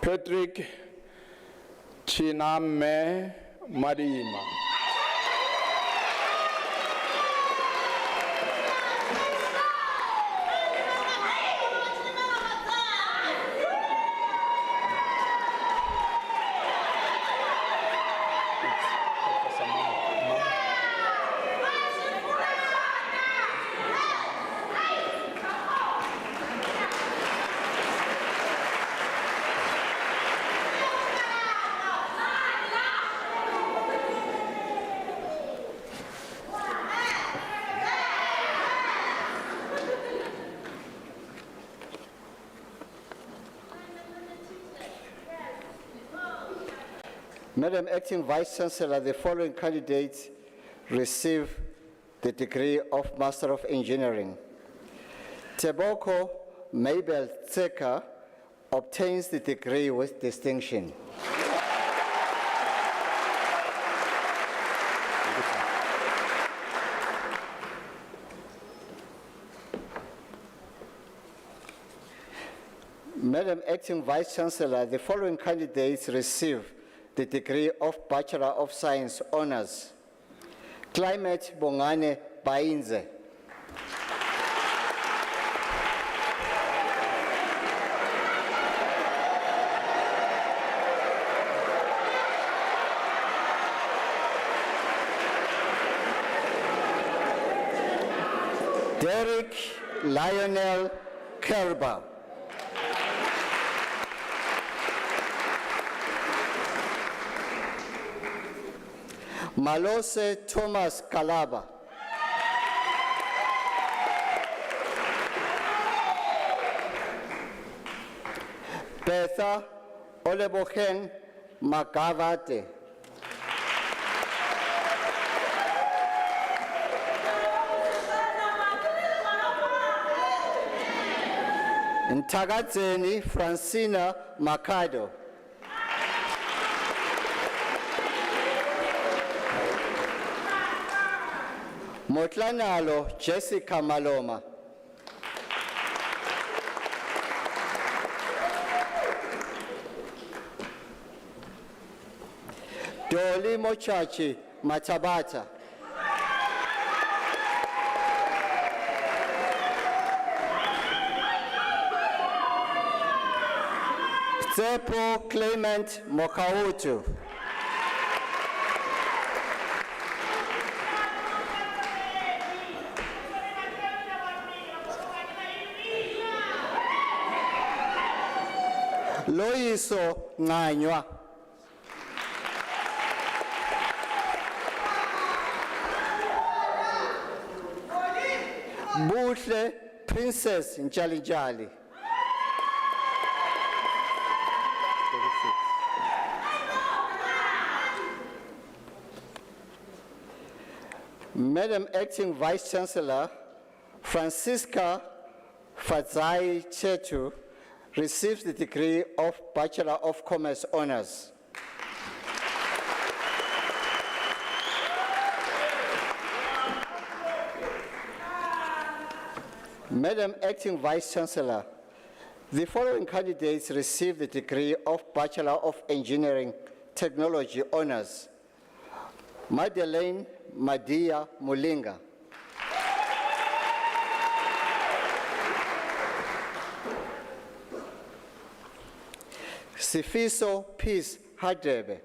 Patrick Chiname Madima. Madam Acting Vice Chancellor, the following candidates receive the degree of Master of Engineering. Teboko Mabel Tseka obtains the degree with distinction. Madam Acting Vice Chancellor, the following candidates receive the degree of Bachelor of Science Honours. Climate Bongane Bainze. Derek Lionel Kerber. Malose Thomas Kalaba. Betha Olebogen Magavate. Ntagadzeni Francina Makado. Motlanalo Jessica Maloma. Dolly Mochachi Matabata. Tsepo Clement Mokautu. Loiso Nganywa. Buhle Princess Njalijali. Madam Acting Vice Chancellor, Francisca Fadzai Chetu receives the degree of Bachelor of Commerce Honours. Madam Acting Vice Chancellor, the following candidates receive the degree of Bachelor of Engineering Technology Honours. Madeleine Madia Mulinga. Sifiso Peace Hadebe.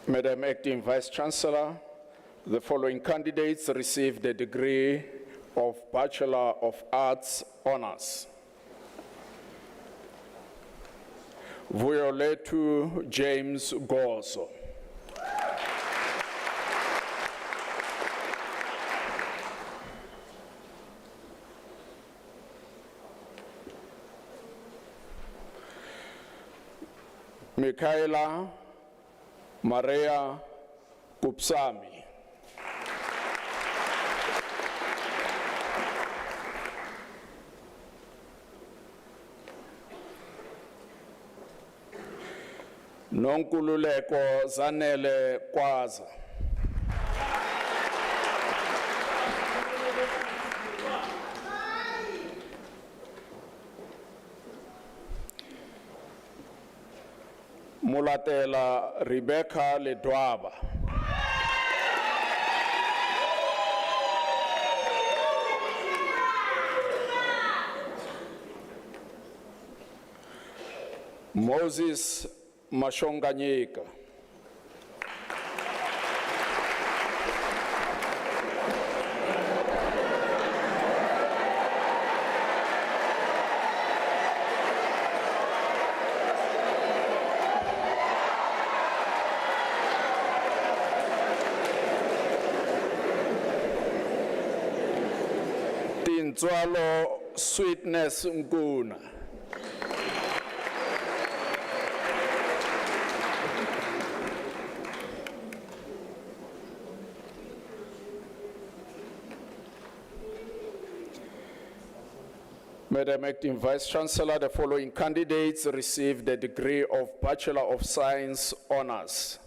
Madam Acting Vice Chancellor, the following candidates receive the degree of Bachelor of Arts Honours. Violetu James Gozo. Michaela Maria Kupsami. Nonkululeko Zanele Kwaza. Mulatela Rebecca Ledwaba. Moses Mashonganyika. Tintswalo Sweetness Nguna. Madam Acting Vice Chancellor, the following candidates received the degree of Bachelor of Science Honours.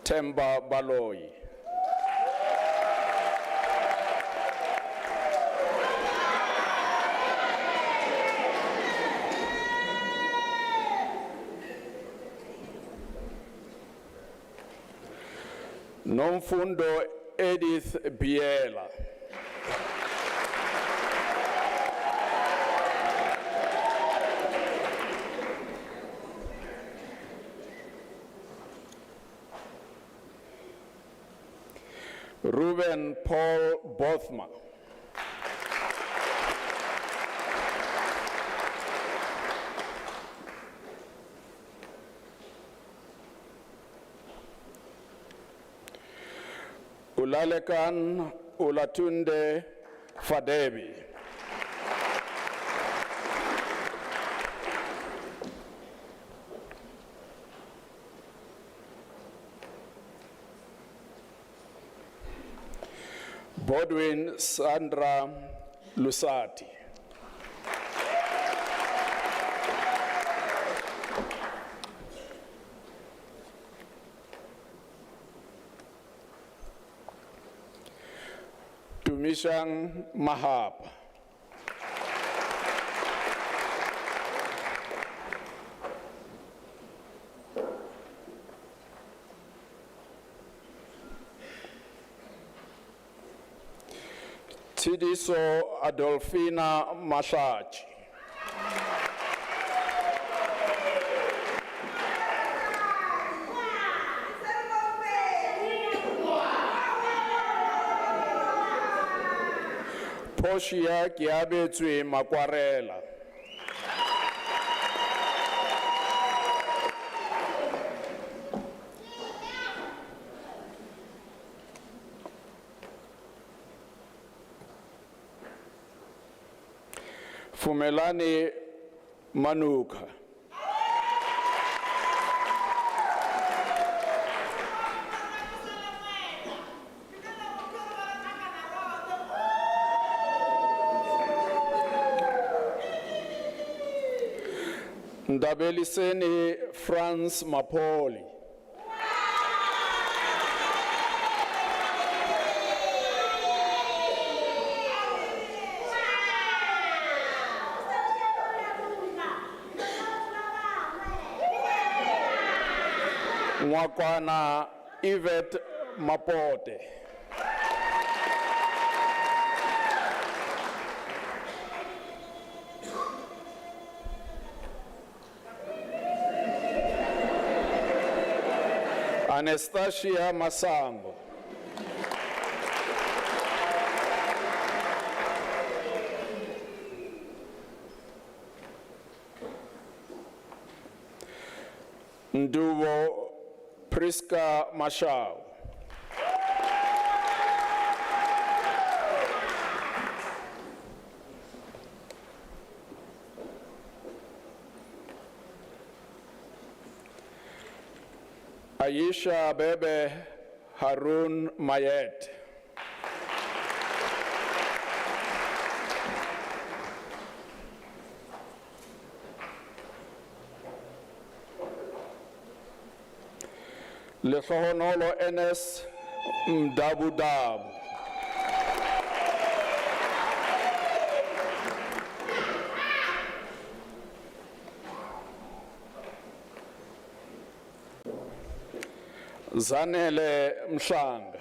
Temba Baloyi. Nomfundo Edith Biela. Ruben Paul Bothma. Ulalekan Ulatunde Fadebi. Bodwin Sandra Lusati. Tumishang Mahab. Tidiso Adolfina Mashachi. Poshia Kiabetui Makwarela. Fumelani Manuka. Ndabeliseni Franz Mapoli. Mwakwana Yvette Mapote. Anastasia Masambo. Nduwo Priska Mashao. Aisha Bebe Harun Mayet. Lehlohonolo Enes Mdabudabu. Zanele Mhlanga.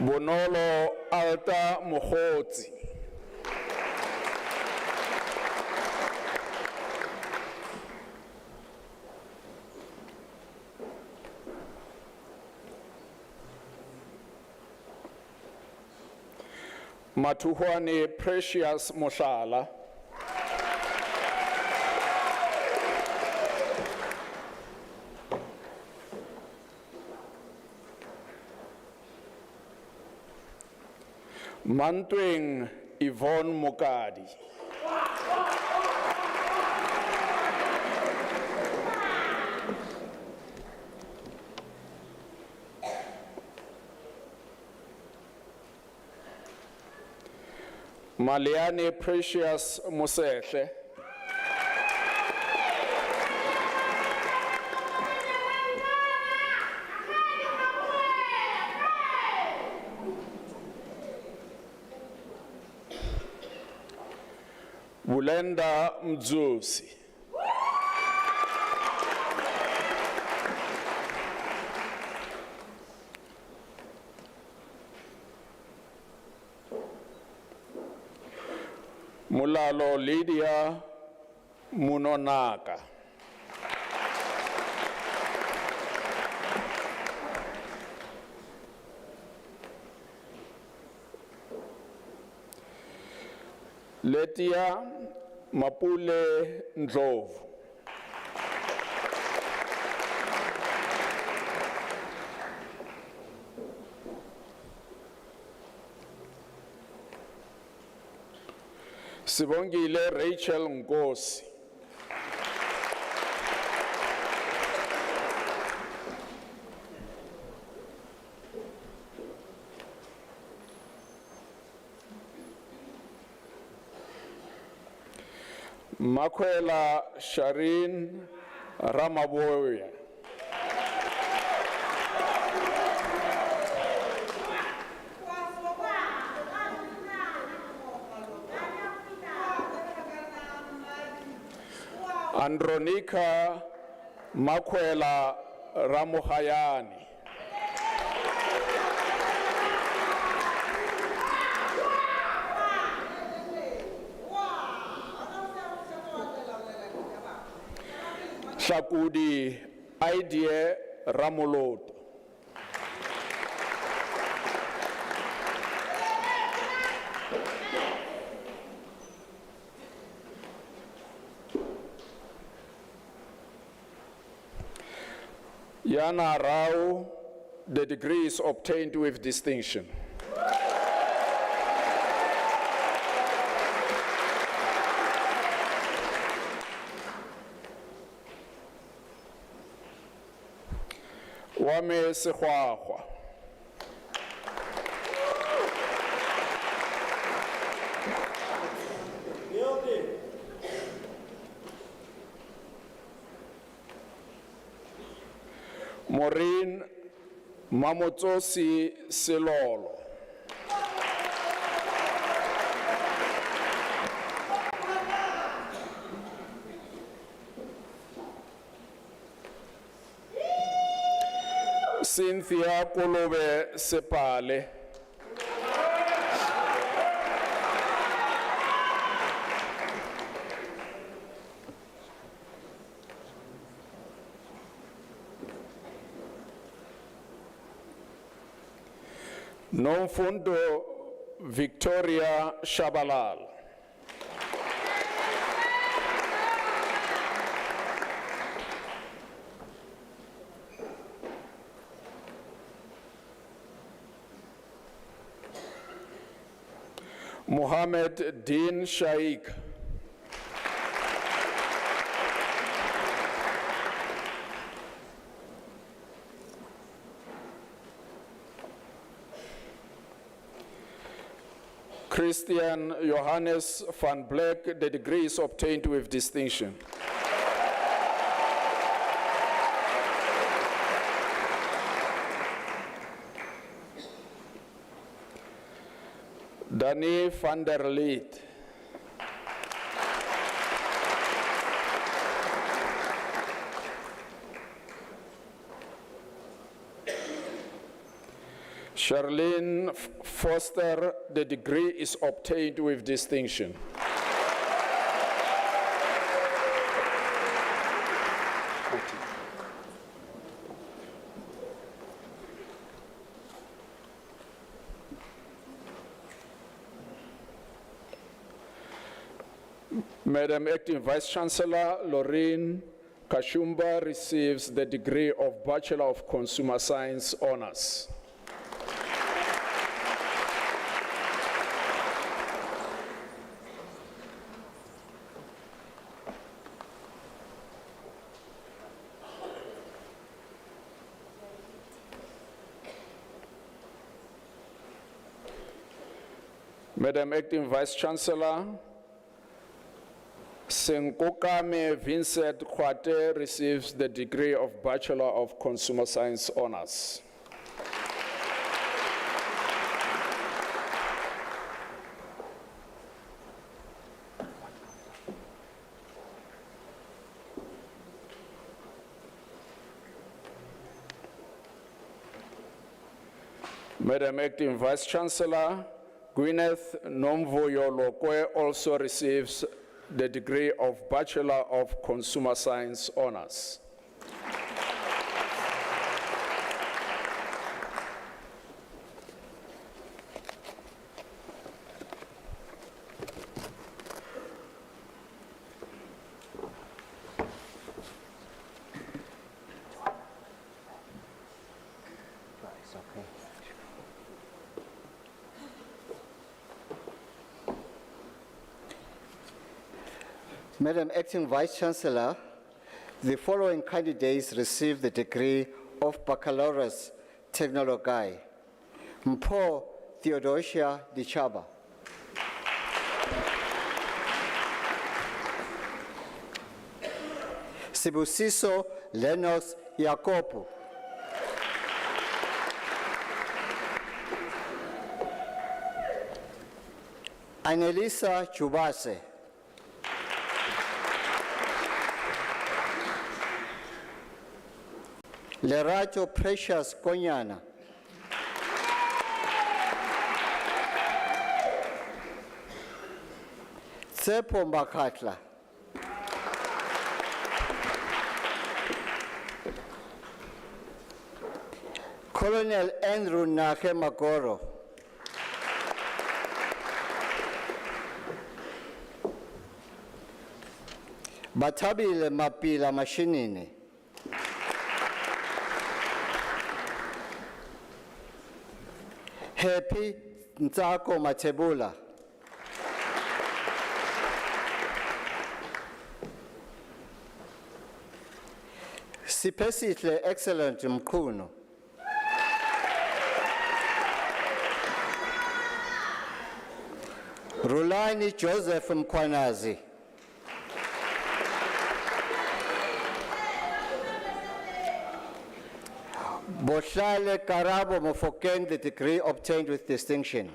Bonolo Alta Mohotsi. Matuhwane Precious Moshala. Mantweng Yvonne Mokadi. Maliane Precious Mosehle. Bulenda Mzusi. Mulalo Lydia Munonaka. Letia Mapule Ndlovu. Sibongile Rachel Ngosi. Makwela Sharin Ramaboya. Andronika Makwela Ramohayani. Shakudi Idie Ramoloto. Yana Rao, the degree is obtained with distinction. Wame Sehwahwa. Maureen Mamotsosi Silolo. Cynthia Kolobe Sepale. Nomfundo Victoria Shabalal. Mohammed Din Shaikh. Christian Johannes van Black, the degree is obtained with distinction. Danny van der Leet. Charlene Foster, the degree is obtained with distinction. Madam Acting Vice Chancellor Lorraine Kashumba receives the degree of Bachelor of Consumer Science Honors. Madam Acting Vice Chancellor, Senkokame Vincent Kwate receives the degree of Bachelor of Consumer Science Honors. Madam Acting Vice Chancellor, Gwyneth Nomvoyo-Lokwe also receives the degree of Bachelor of Consumer Science Honors. Madam Acting Vice Chancellor, the following candidates received the degree of Baccalaureus Technologi. Mpho Theodosia Dichaba. Sibusiso Lennox Yakopu. Annelisa Chubase. Lerato Precious Konyana. Tsepo Mbakatla. Colonel Andrew Nake Magoro. Batabile Mapila Mashinini. Happy Ntsako Matebula. Sipesitle Excellent Mkuno. Rulani Joseph Mkwanazi. Bohlale Karabo Mofokeng, the degree obtained with distinction.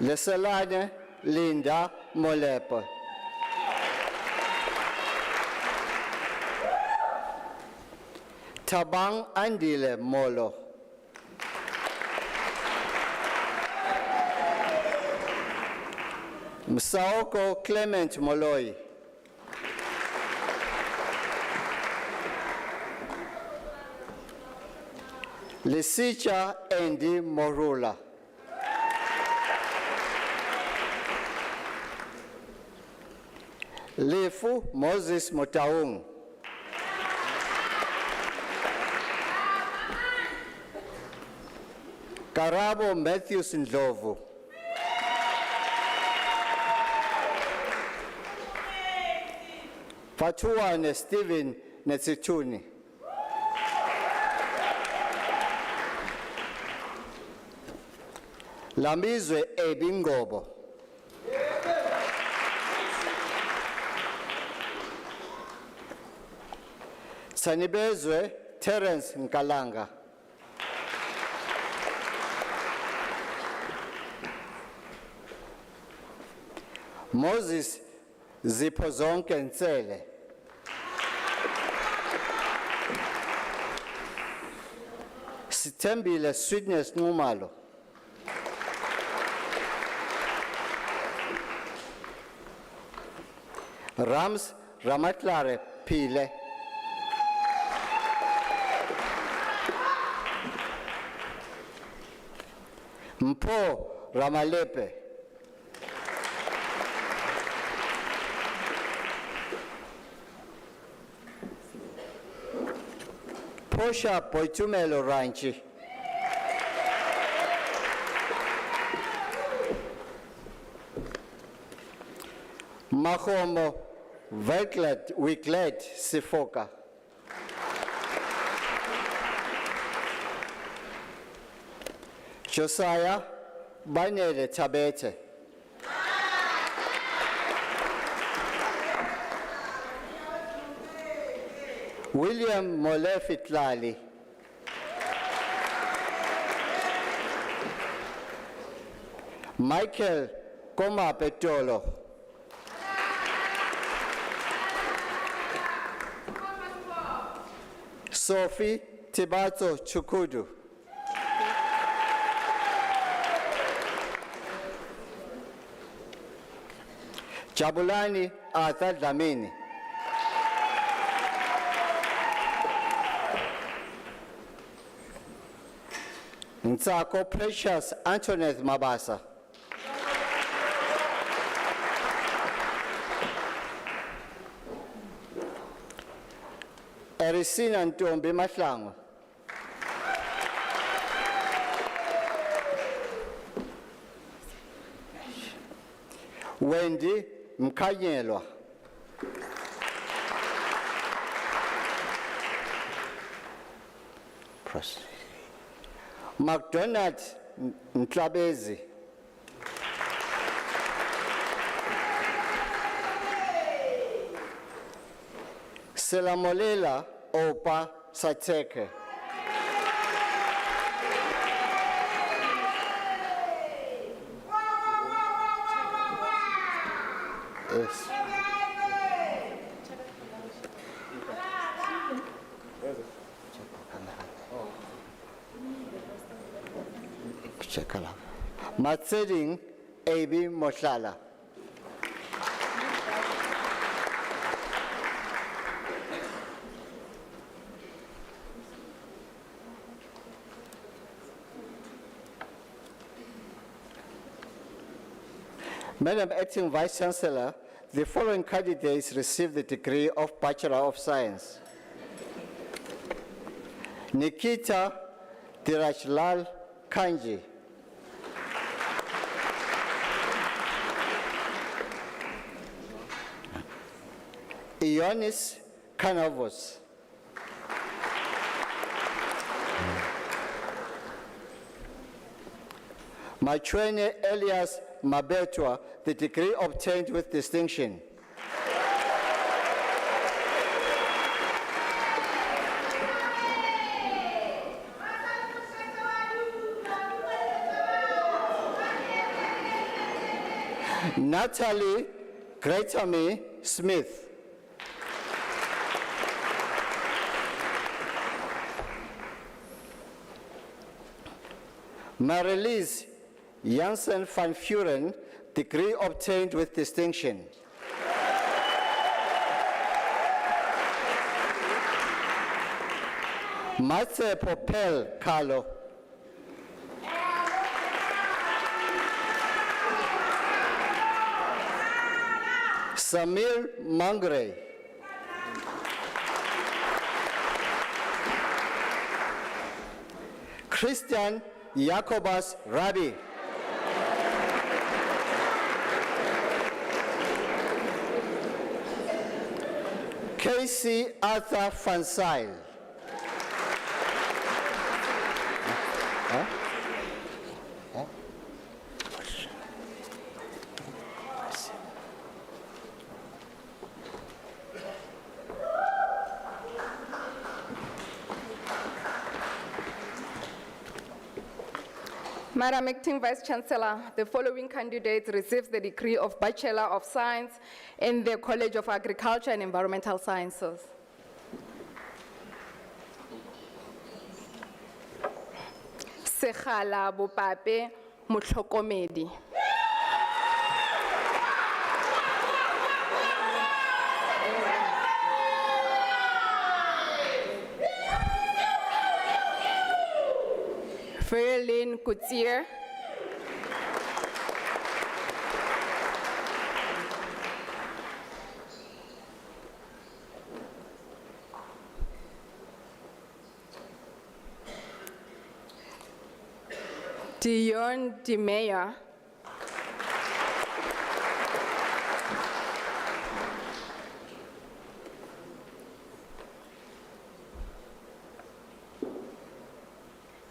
Leselane Linda Molepo. Tabang Andile Molo. Msaoko Clement Moloi. Lisicha Andy Morula. Lefu Moses Motaung. Karabo Matthews Ndlovu. Patuane Stephen Netsituni. Lamizwe Ebingobo. Sanibezwe Terence Nkalanga. Moses Zipozonke Nsele. Sithembile Sweetness Numalo. Rams Ramatlare Pile. Mpo Ramalepe. Posha Poitumelo Ranchi. Mahomo Wiklet Sifoka. Josiah Banele Tabete. William Molefitlali. Michael Koma Petolo. Sophie Tibato Chukudu. Jabulani Arthur Dlamini. Nsako Precious Antoinette Mabasa. Erisina Ntombi Mahlangu. Wendy Mkanyelwa. Press. McDonald Ntlabezi. Selamolela Opa Sateke. Yes. Matseding Abi Motlala. Madam Acting Vice Chancellor, the following candidates received the degree of Bachelor of Science. Nikita Dirachlal Kanji. Ionis Kanavos. Machwene Elias Mabetwa, the degree obtained with distinction. Natalie Gretamy Smith. Marilise Janssen van Vuren, degree obtained with distinction. Matse Popel Carlo. Samir Mangre. Christian Jacobus Rabi. Casey Arthur Van Zyl. Madam Acting Vice Chancellor, the following candidates received the degree of Bachelor of Science in the College of Agriculture and Environmental Sciences. Sekhala Bopape Motlhokomedi. Ferlin Coutier. Dion De Meyer.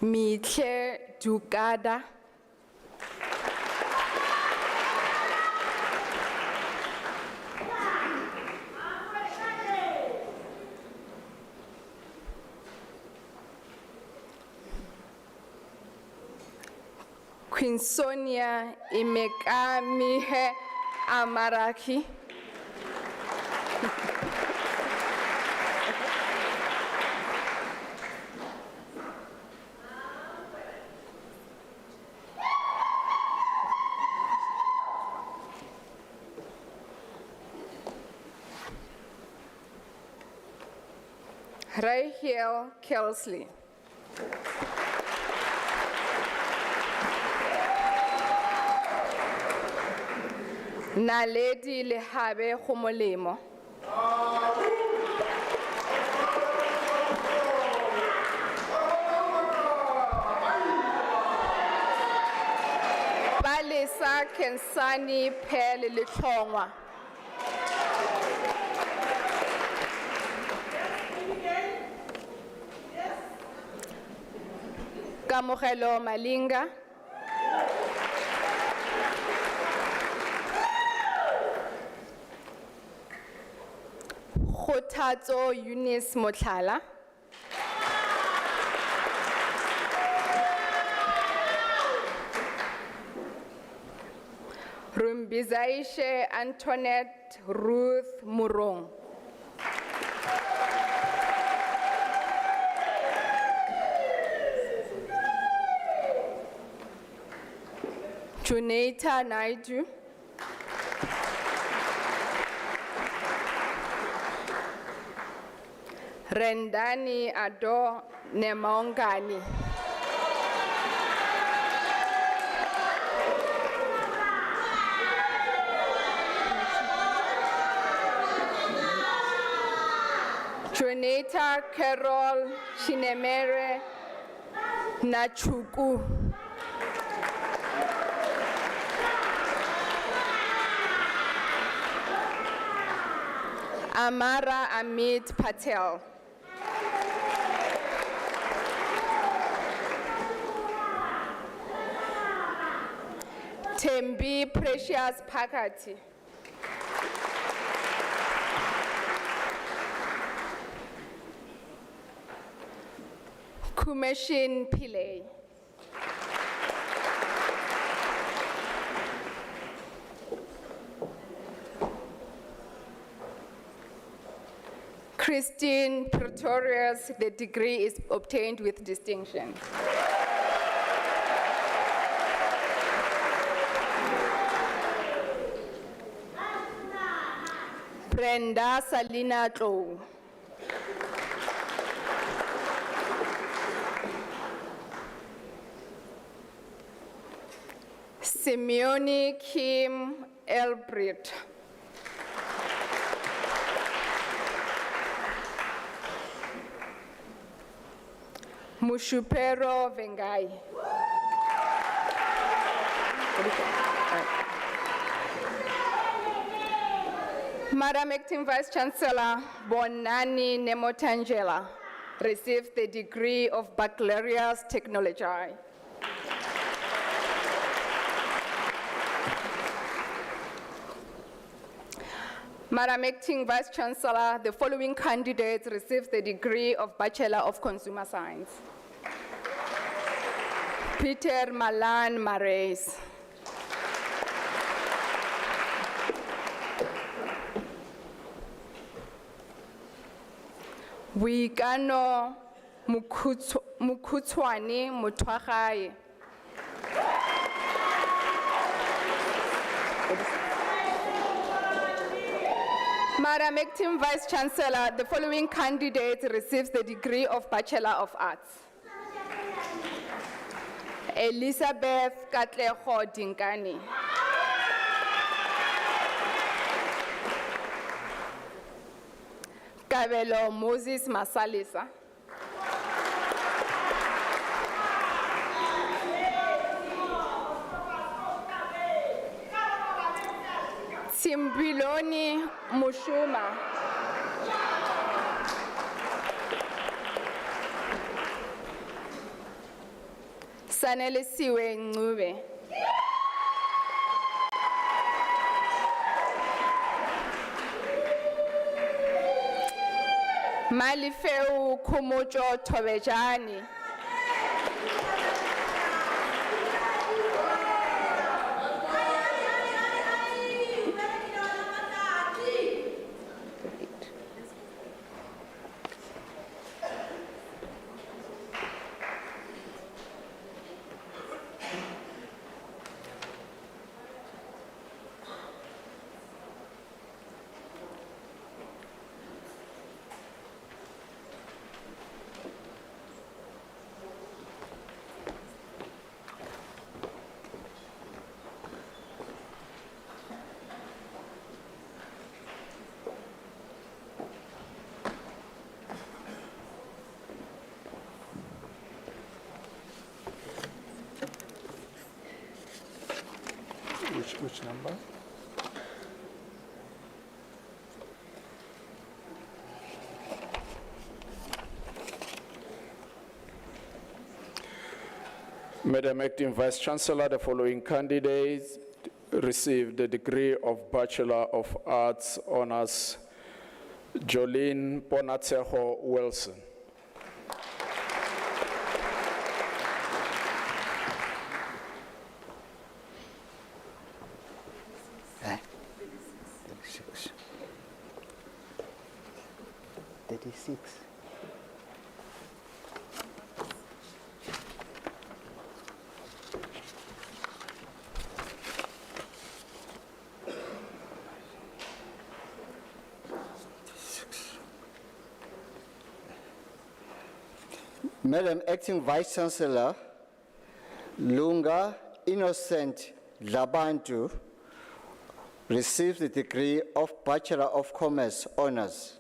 Mitle Dukada. Queen Sonia Imekamihe Amaraki. Rahel Kelsley. Naledi Lehabe Khomolemo. Balesa Kensani Pele Letlongwa. Kamogelo Malinga. Khothatso Eunice Motlhala. Rumbizaishe Antoinette Ruth Murong. Juneta Naidu. Rendani Ado Nemaongani. Juneta Carol Shinemere Nachuku. Amara Amit Patel. Tembi Precious Pakati. Kumeshin Pillay. Christine Pretorius, the degree is obtained with distinction. Brenda Salina Tlou. Simeone Kim Elbrit. Mushupero Vengai. Madam Acting Vice Chancellor Bonani Nemotangela receives the degree of Baccalaureate Technology. Madam Acting Vice Chancellor, the following candidates receives the degree of Bachelor of Consumer Science. Peter Malan Marais. Wikano Mukutswani Mutwagai. Madam Acting Vice Chancellor, the following candidate receives the degree of Bachelor of Arts. Elizabeth Katleho Dinkani. Kabelo Moses Masalisa. Simbiloni Mushuma. Sanelisiwe Ngube. Malifeu Kumojo Tobejani. Which number? Madam Acting Vice Chancellor, the following candidates received the degree of Bachelor of Arts Honors: Jolene Ponatseho Wilson. Madam Acting Vice Chancellor, Lunga Innocent Labantu received the degree of Bachelor of Commerce Honors.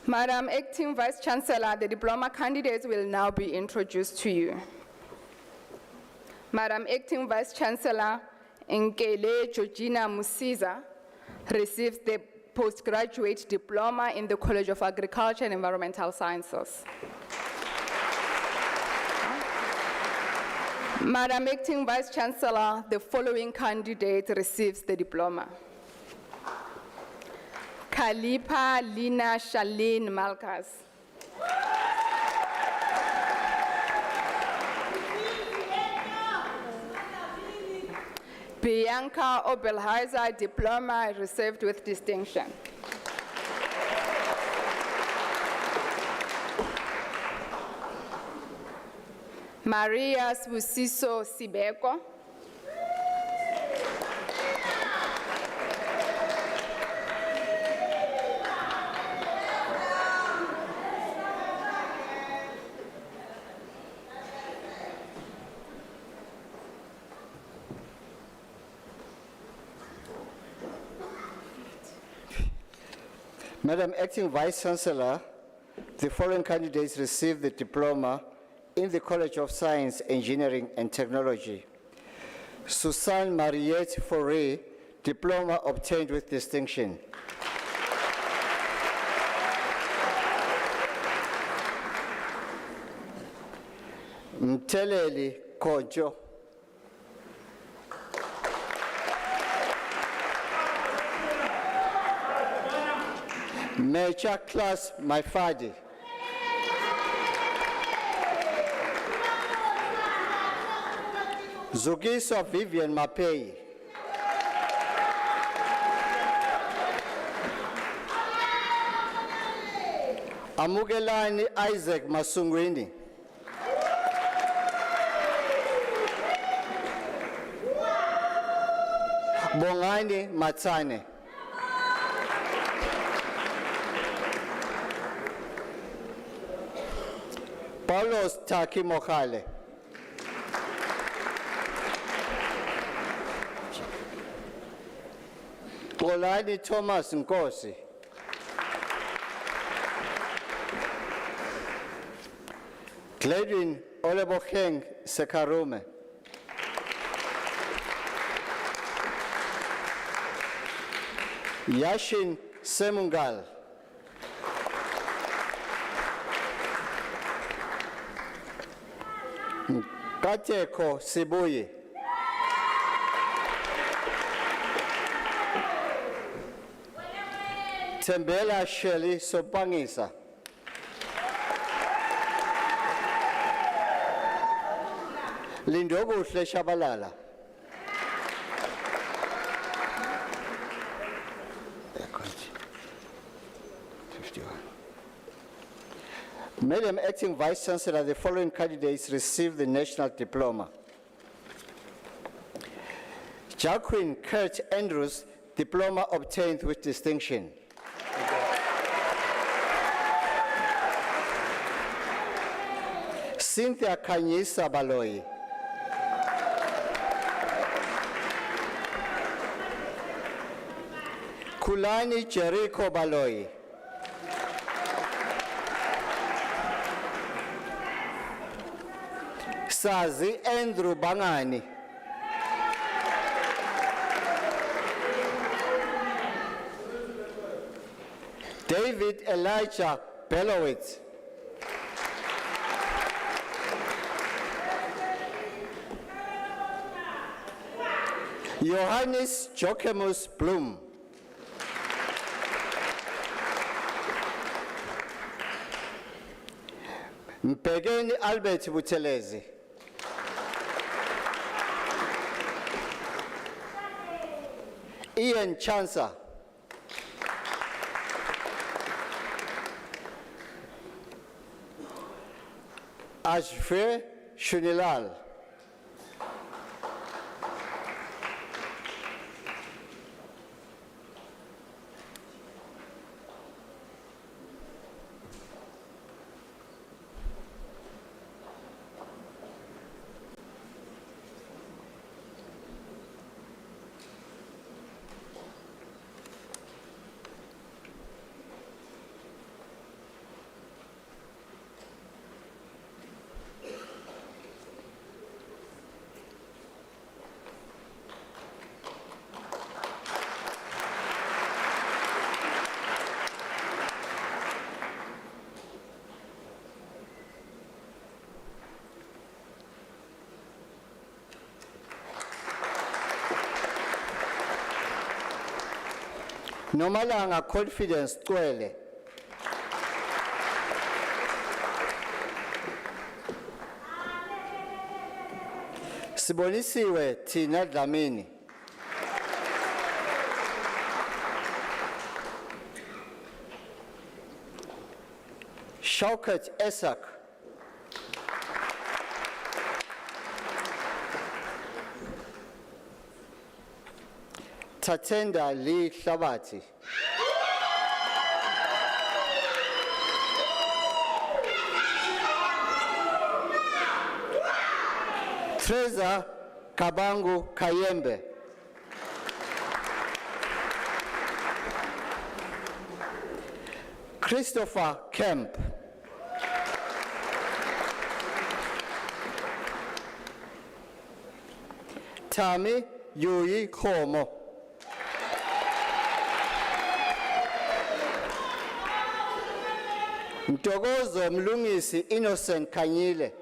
Madam Acting Vice Chancellor, the diploma candidates will now be introduced to you. Madam Acting Vice Chancellor Nkele Georgina Musiza receives the postgraduate diploma in the College of Agriculture and Environmental Sciences. Madam Acting Vice Chancellor, the following candidate receives the diploma. Khalipa Lina Shalene Malkas. Bianca Obelheiser, Diploma, received with distinction. Maria Sbusiso Sibeko. Madam Acting Vice Chancellor, the following candidates received the diploma in the College of Science, Engineering and Technology. Susan Mariette Faure, diploma obtained with distinction. Mteleli Kojo. Major Class Maifadi. Zugiso Vivian Mapei. Amugelani Isaac Masungwini. Bongani Matsane. Paulos Taki Mokhale. Kolani Thomas Nkosi. Gladwin Oleboheng Sekarume. Yashin Semungal. Kateko Sibuyi. Tembela Shelley Sopangisa. Lindobu Shabalala. Madam Acting Vice Chancellor, the following candidates received the National Diploma. Jacqueline Kurt Andrews, diploma obtained with distinction. Cynthia Kanyisa Baloyi. Kulani Jericho Baloyi. Sazi Andrew Bangani. David Elijah Belowitz. Johannes Jochemus Blum. Mpegeni Albert Butelezi. Ian Chancer. Ashfre Shunilal. Nomalanga Confidence Twele. Sibonisiwe Tina Dlamini. Shaukat Esak. Tatenda Lee Hlabati. Treza Kabangu Kayembe. Christopher Kemp. Tami Yui Khomo. Mtogozo Mlungisi Innocent Kanyile.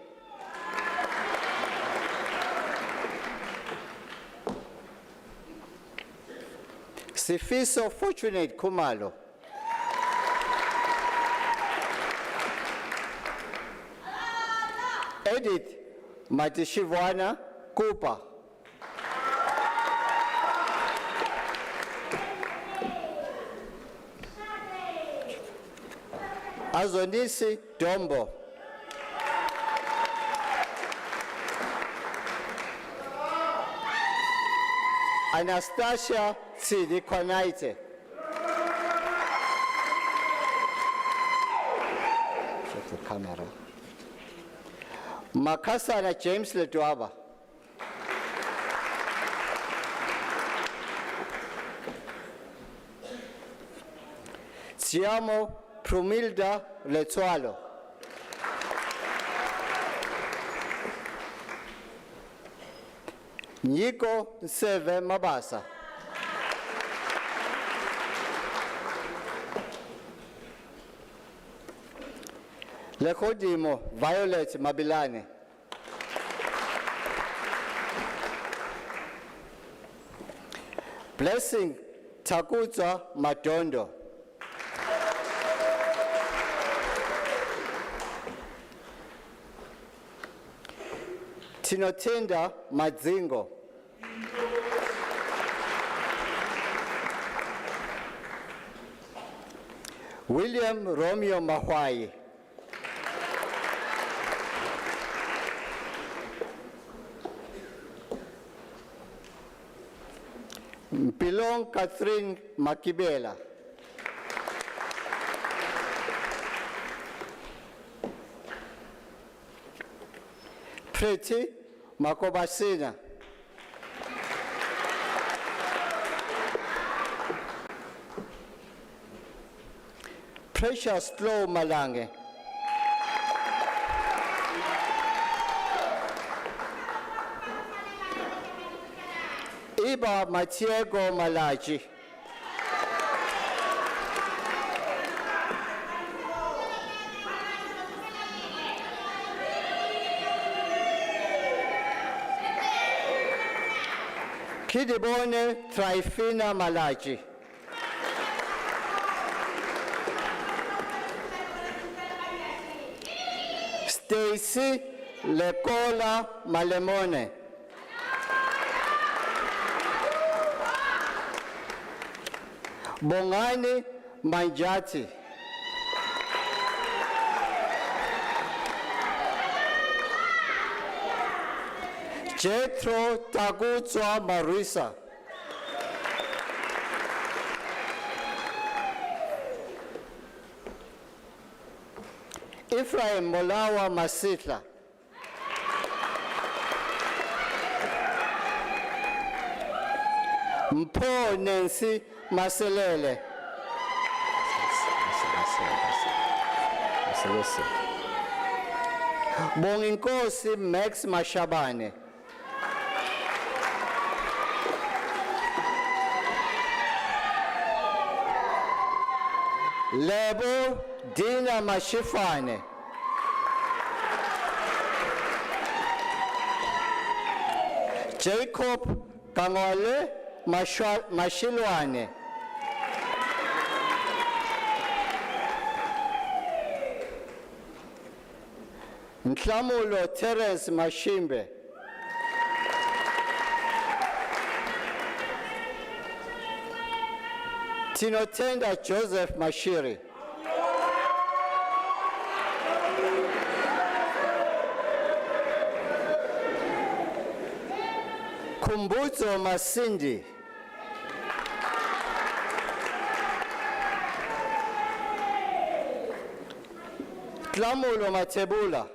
Sifiso Fortunate Kumalo. Edith Matishivwana Kupa. Azonisi Dombo. Anastasia Tsidi Konaite. Check the camera. Makasana James Letwaba. Siamo Prumilda Letwalo. Niko Seve Mabasa. Lekodimo Violet Mabilane. Blessing Takuza Madondo. Tinotenda Madzingo. William Romeo Mahwai. Mpilong Catherine Makibela. Pretty Makobasina. Precious Slow Malange. Iba Matiego Malaji. Kidibone Trifina Malaji. Stacy Lekola Malemone. Bongani Manjati. Jethro Tagutswa Marisa. Ephraim Molawa Masitla. Mpo Nancy Maselele. Bonginkosi Max Mashabane. Lebo Dina Mashifane. Jacob Kangole Mashilwane. Nhlamulo Terence Mashimbe. Tinotenda Joseph Mashiri. Khumbudzo Masindi. Tlamulo Matebula.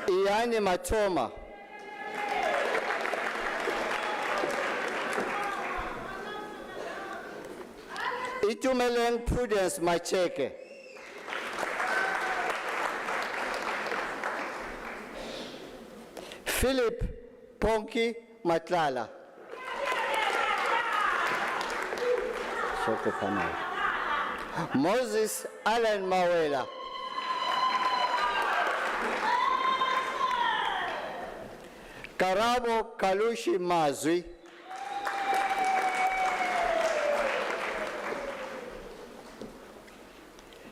Iyani Matoma. Itumeleng Prudence Macheke. Philip Ponki Matlala. Moses Allen Mawela. Karabo Kalushi Mazwi.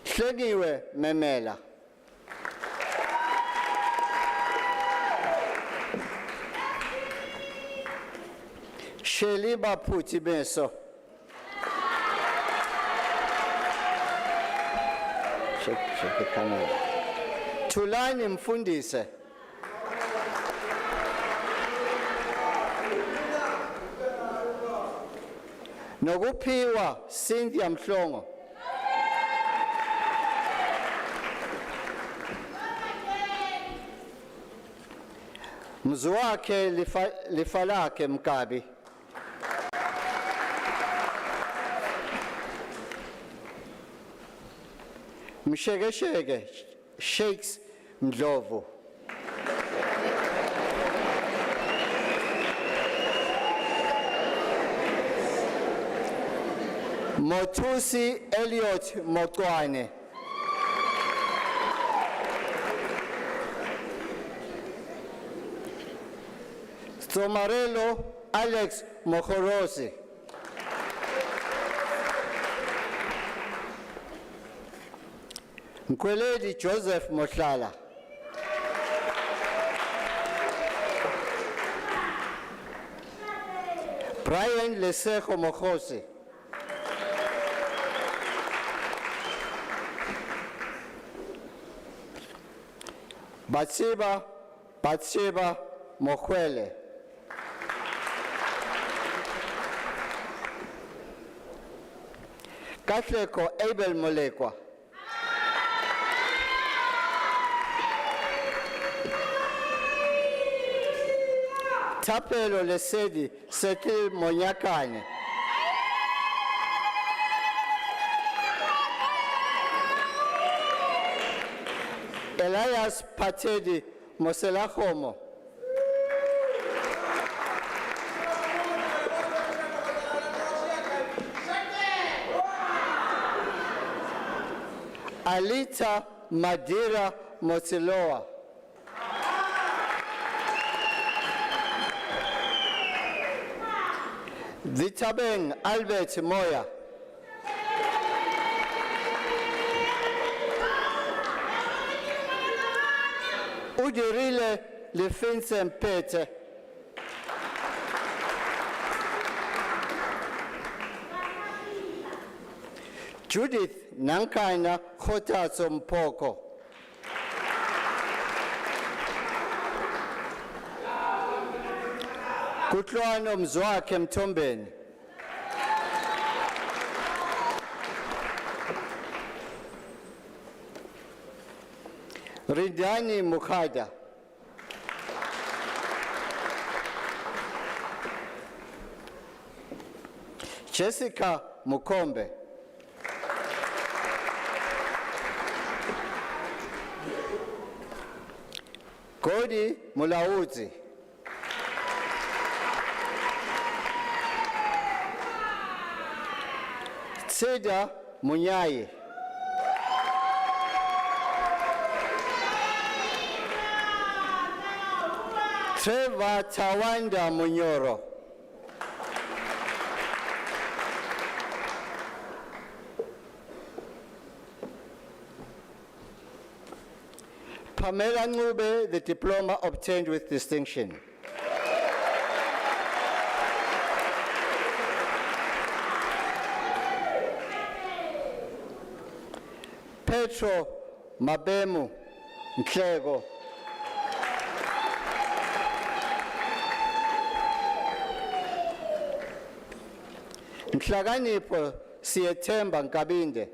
Hlengiwe Memela. Sheliba Puti Benso. Check the camera. Tulani Mfundise. Nokuphiwa Cynthia Mhlongo. Mzwakhe Lifalake Mkabi. Mshegeshege Shakes Mdlovu. Motusi Elliot Mokwane. Somarelo Alex Mohorosi. Mkweledi Joseph Mohlala. Brian Lesego Mokosi. Batsiba Mokwele. Katleko Abel Molekwa. Tapelo Lesedi Sekil Monyakane. Elias Patedi Moselahomo. Alita Madira Motsiloa. Vitabeng Albert Moya. Udirile Lefinse Mpete. Judith Nankana Khotatso Mpoko. Kutlwano Mzwakhe Mtombeni. Ridani Mukhada. Jessica Mukombe. Godi Mulauzi. Seda Munyayi. Trevor Tawanda Munyoro. Pamela Ngube, the diploma obtained with distinction. Petro Mabemu Nhleko. Nhlakanipho Siyethemba Nkabinde.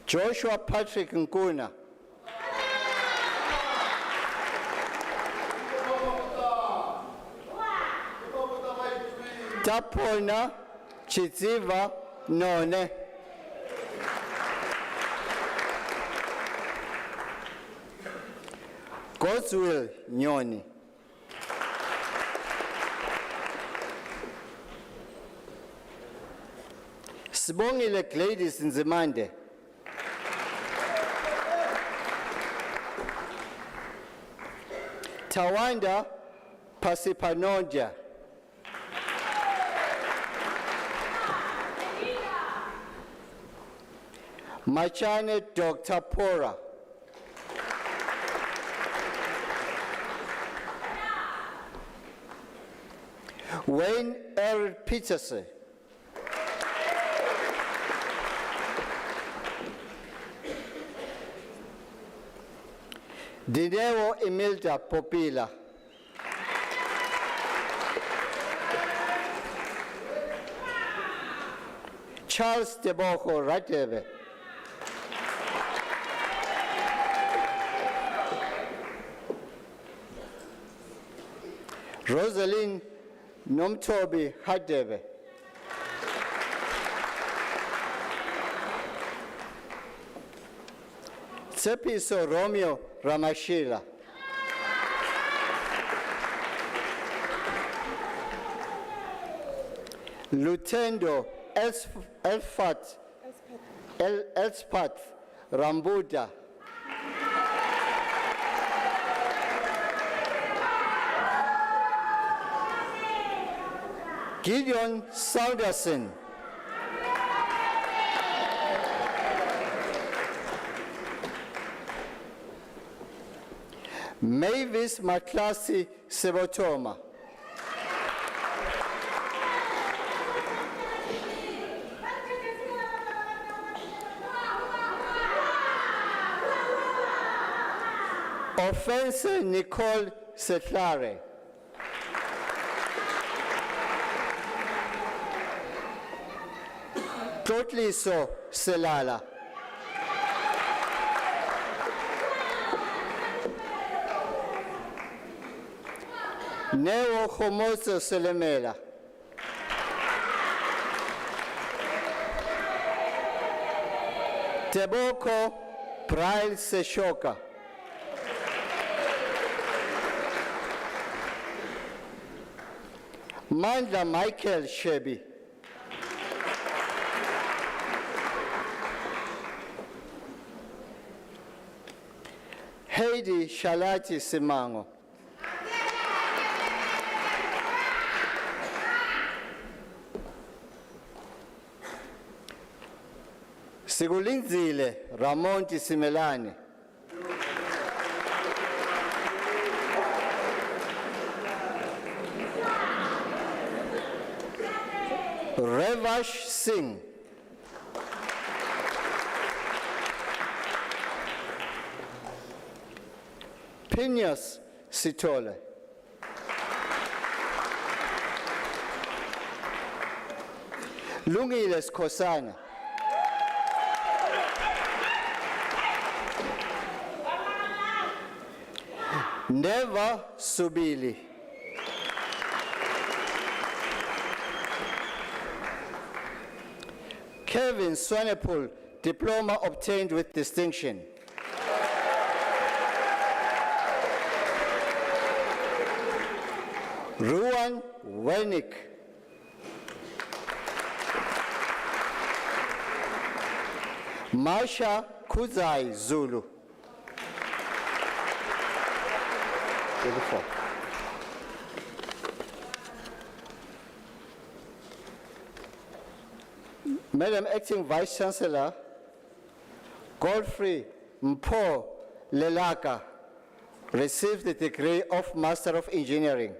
Joshua Patrick Nkuna. Tapona Chiziva None. Godswill Nyoni. Sibongile Gladys Nzimande. Tawanda Pasipanonja. Machane Dr. Pora. Wayne Eric Peterson. Dineo Emilda Popila. Charles Deboho Radebe. Rosalind Nomtobi Hadebe. Tsepiso Romeo Ramashila. Lutendo Elspat Rambuda. Gideon Saunderson. Mavis Maklasi Sebotoma. Offense Nicole Setlare. Totliso Selala. Neo Homoso Selemela. Teboko Prail Seshoka. Mandla Michael Shebi. Heidi Shalati Simango. Sigulinzile Ramonti Simelane. Revash Singh. Phineas Sitole. Lungile Skosana. Neva Subili. Kevin Swanepoel, diploma obtained with distinction. Ruan Wernick. Marsha Kuzai Zulu. Beautiful. Madam Acting Vice Chancellor, Godfrey Mpho Lelaka received the degree of Master of Engineering.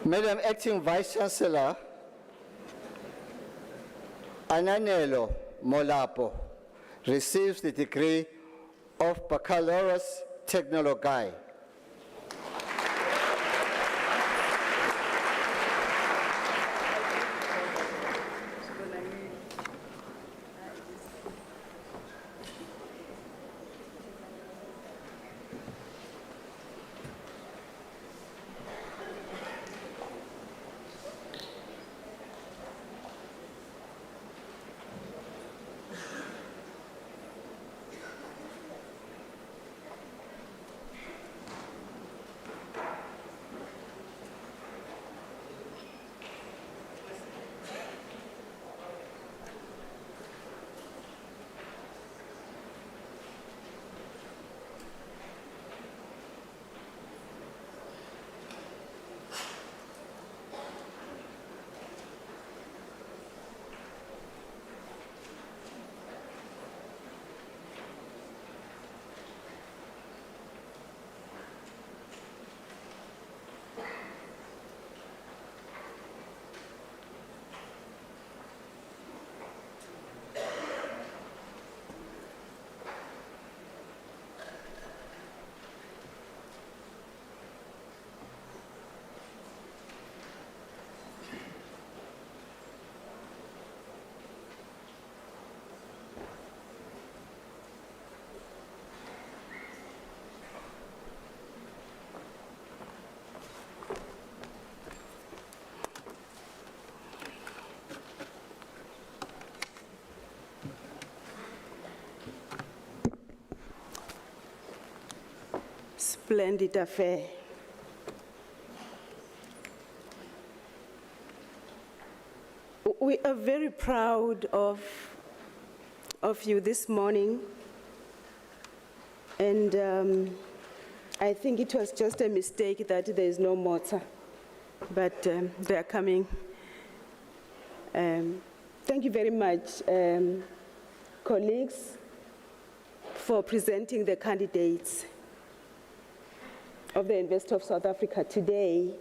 Madam Acting Vice Chancellor, Ananelo Molapo receives the degree of Baccalaureus Technologi. Splendid affair. We are very proud of you this morning, and I think it was just a mistake that there is no mortar, but they are coming. Thank you very much, colleagues, for presenting the candidates of the University of South Africa today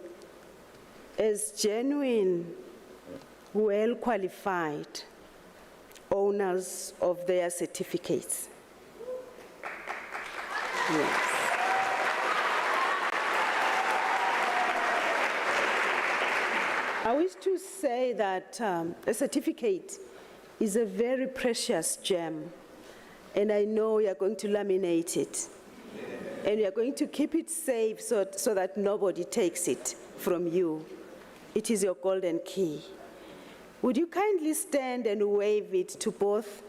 as genuine, well-qualified owners of their certificates. Yes. I wish to say that a certificate is a very precious gem, and I know you're going to laminate it. And we are going to keep it safe so that nobody takes it from you. It is your golden key. Would you kindly stand and wave it to both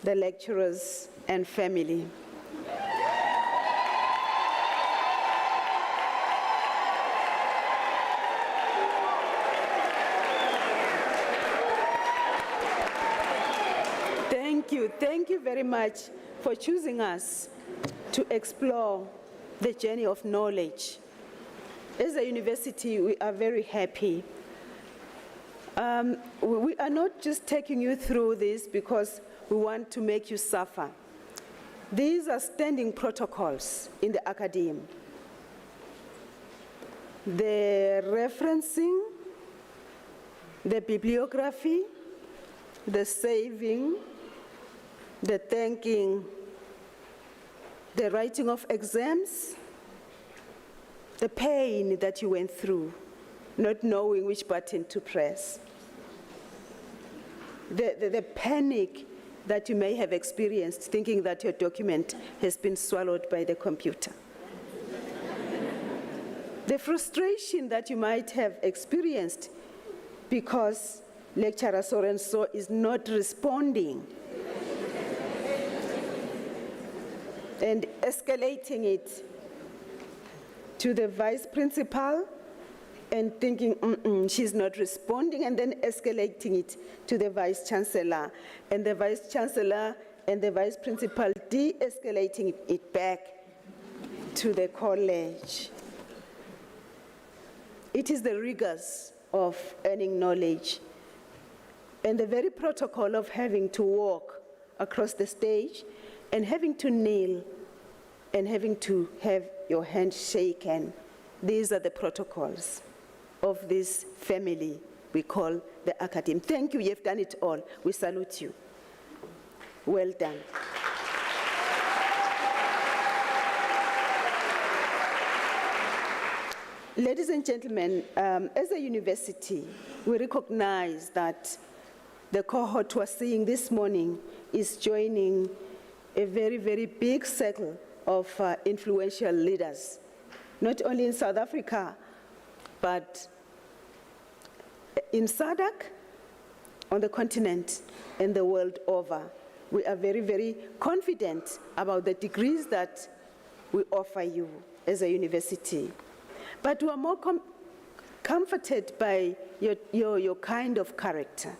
the lecturers and family? Thank you very much for choosing us to explore the journey of knowledge. As a university, we are very happy. We are not just taking you through this because we want to make you suffer. These are standing protocols in the academe. The referencing, the bibliography, the saving, the thanking, the writing of exams, the pain that you went through, not knowing which button to press, the panic that you may have experienced thinking that your document has been swallowed by the computer, the frustration that you might have experienced because lecturer so-and-so is not responding, and escalating it to the vice principal and thinking, she's not responding, and then escalating it to the Vice Chancellor, and the Vice Chancellor and the Vice Principal de-escalating it back to the college. It is the rigors of earning knowledge and the very protocol of having to walk across the stage and having to kneel and having to have your hand shaken. These are the protocols of this family we call the academy. Thank you, you've done it all. We salute you. Well done. Ladies and gentlemen, as a university, we recognize that the cohort we're seeing this morning is joining a very, very big circle of influential leaders, not only in South Africa, but in SADC, on the continent, and the world over. We are very, very confident about the degrees that we offer you as a university. But we are more comforted by your kind of character.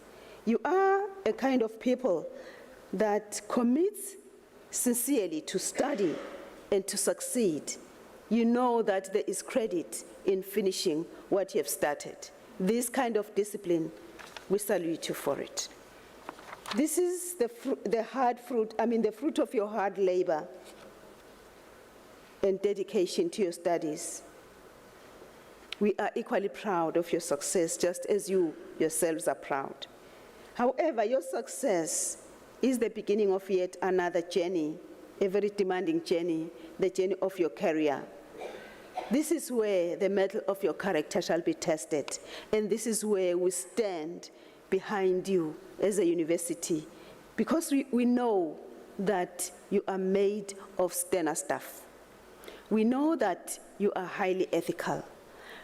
You are a kind of people that commits sincerely to study and to succeed. You know that there is credit in finishing what you have started. This kind of discipline, we salute you for it. This is the fruit of your hard labor and dedication to your studies. We are equally proud of your success, just as you yourselves are proud. However, your success is the beginning of yet another journey, a very demanding journey, the journey of your career. This is where the mettle of your character shall be tested, and this is where we stand behind you as a university, because we know that you are made of sterner stuff. We know that you are highly ethical.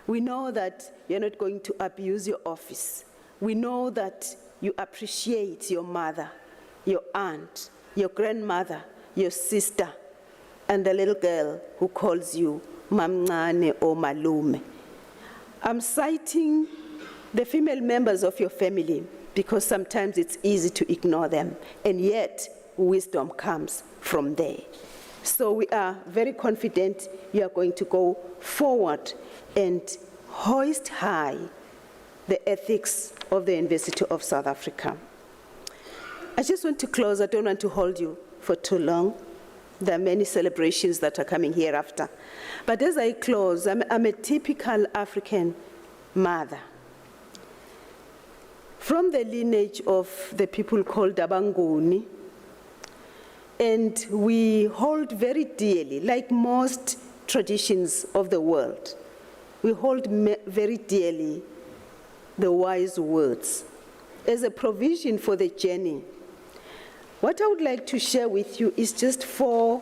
We know that you're not going to abuse your office. We know that you appreciate your mother, your aunt, your grandmother, your sister, and the little girl who calls you Mamncane or Malume. I'm citing the female members of your family because sometimes it's easy to ignore them, and yet wisdom comes from there. So we are very confident you are going to go forward and hoist high the ethics of the University of South Africa. I just want to close. I don't want to hold you for too long. There are many celebrations that are coming hereafter. But as I close, I'm a typical African mother. From the lineage of the people called Abanguni, and we hold very dearly, like most traditions of the world, we hold very dearly the wise words as a provision for the journey. What I would like to share with you is just four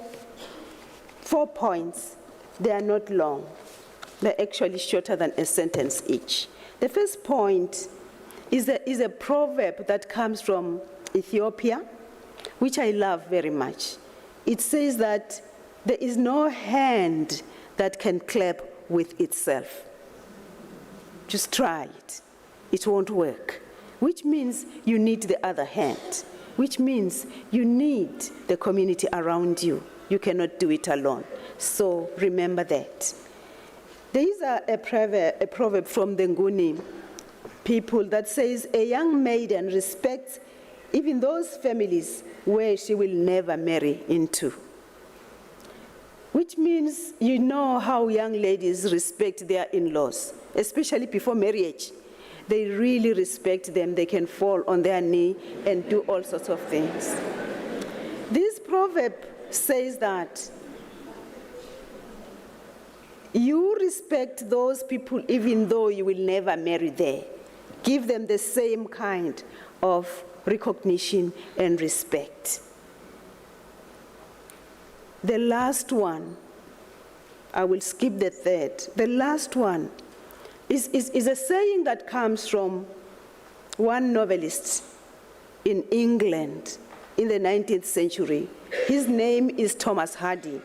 points. They are not long. They're actually shorter than a sentence each. The first point is a proverb that comes from Ethiopia, which I love very much. It says that there is no hand that can clap with itself. Just try it. It won't work. Which means you need the other hand. Which means you need the community around you. You cannot do it alone. So remember that. There is a proverb from the Nguni people that says, a young maiden respects even those families where she will never marry into. Which means you know how young ladies respect their in-laws, especially before marriage. They really respect them. They can fall on their knee and do all sorts of things. This proverb says that you respect those people even though you will never marry there. Give them the same kind of recognition and respect. The last one, I will skip the third. The last one is a saying that comes from one novelist in England in the 19th century. His name is Thomas Hardy.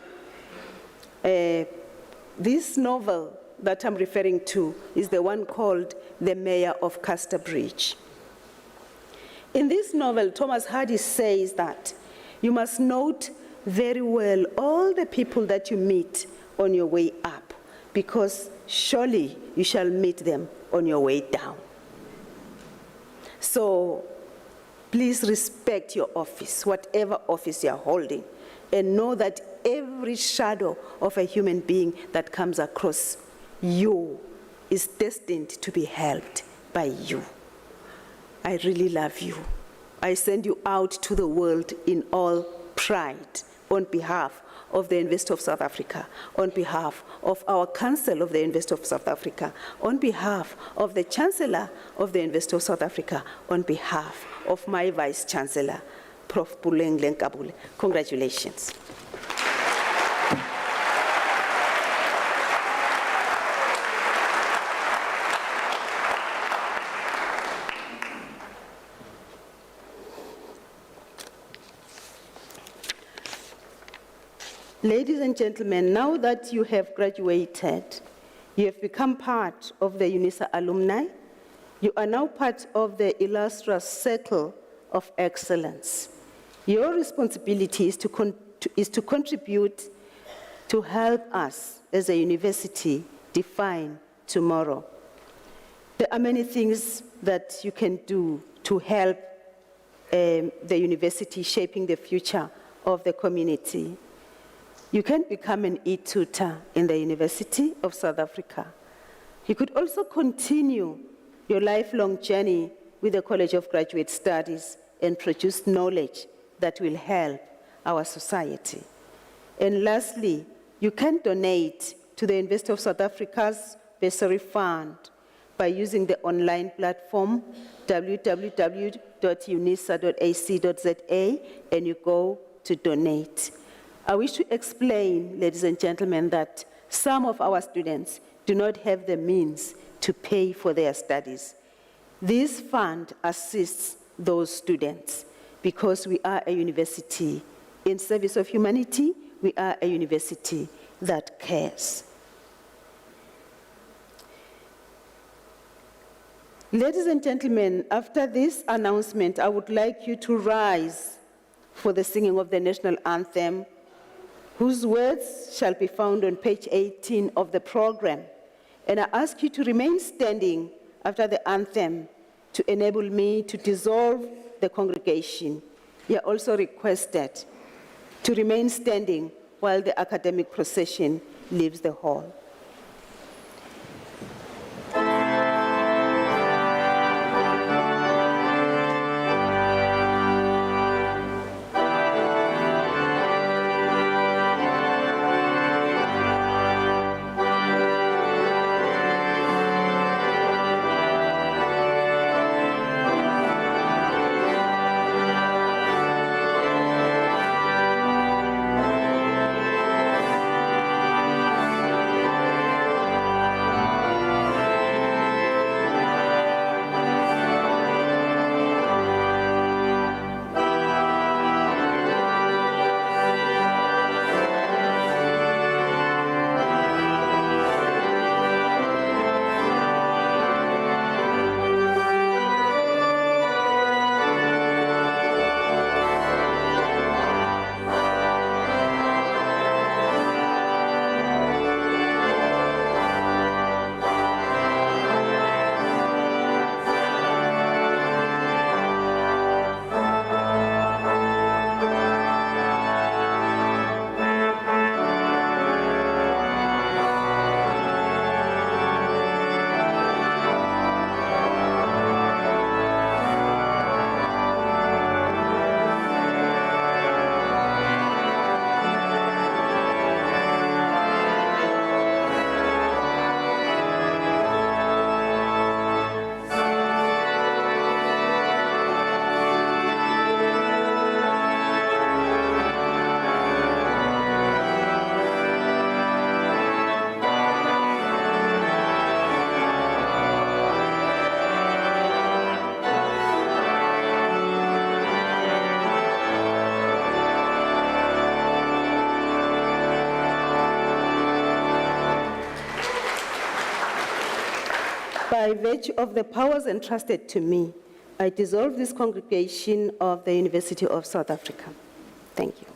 This novel that I'm referring to is the one called The Mayor of Casterbridge. In this novel, Thomas Hardy says that you must note very well all the people that you meet on your way up, because surely you shall meet them on your way down. So please respect your office, whatever office you're holding, and know that every shadow of a human being that comes across you is destined to be helped by you. I really love you. I send you out to the world in all pride on behalf of the University of South Africa, on behalf of our Council of the University of South Africa, on behalf of the Chancellor of the University of South Africa, on behalf of my Vice Chancellor, Prof. Puleng Lenkabule. Congratulations. Ladies and gentlemen, now that you have graduated, you have become part of the UNISA alumni, you are now part of the illustrious circle of excellence. Your responsibility is to contribute to help us as a university define tomorrow. There are many things that you can do to help the university shaping the future of the community. You can become an e-tutor in the University of South Africa. You could also continue your lifelong journey with the College of Graduate Studies and produce knowledge that will help our society. And lastly, you can donate to the University of South Africa's Bursary Fund by using the online platform www.unisa.ac.za, and you go to donate. I wish to explain, ladies and gentlemen, that some of our students do not have the means to pay for their studies. This fund assists those students because we are a university in service of humanity. We are a university that cares. Ladies and gentlemen, after this announcement, I would like you to rise for the singing of the national anthem, whose words shall be found on page 18 of the program. And I ask you to remain standing after the anthem to enable me to dissolve the congregation. You are also requested to remain standing while the academic procession leaves the hall. by virtue of the powers entrusted to me, I dissolve this congregation of the University of South Africa. Thank you.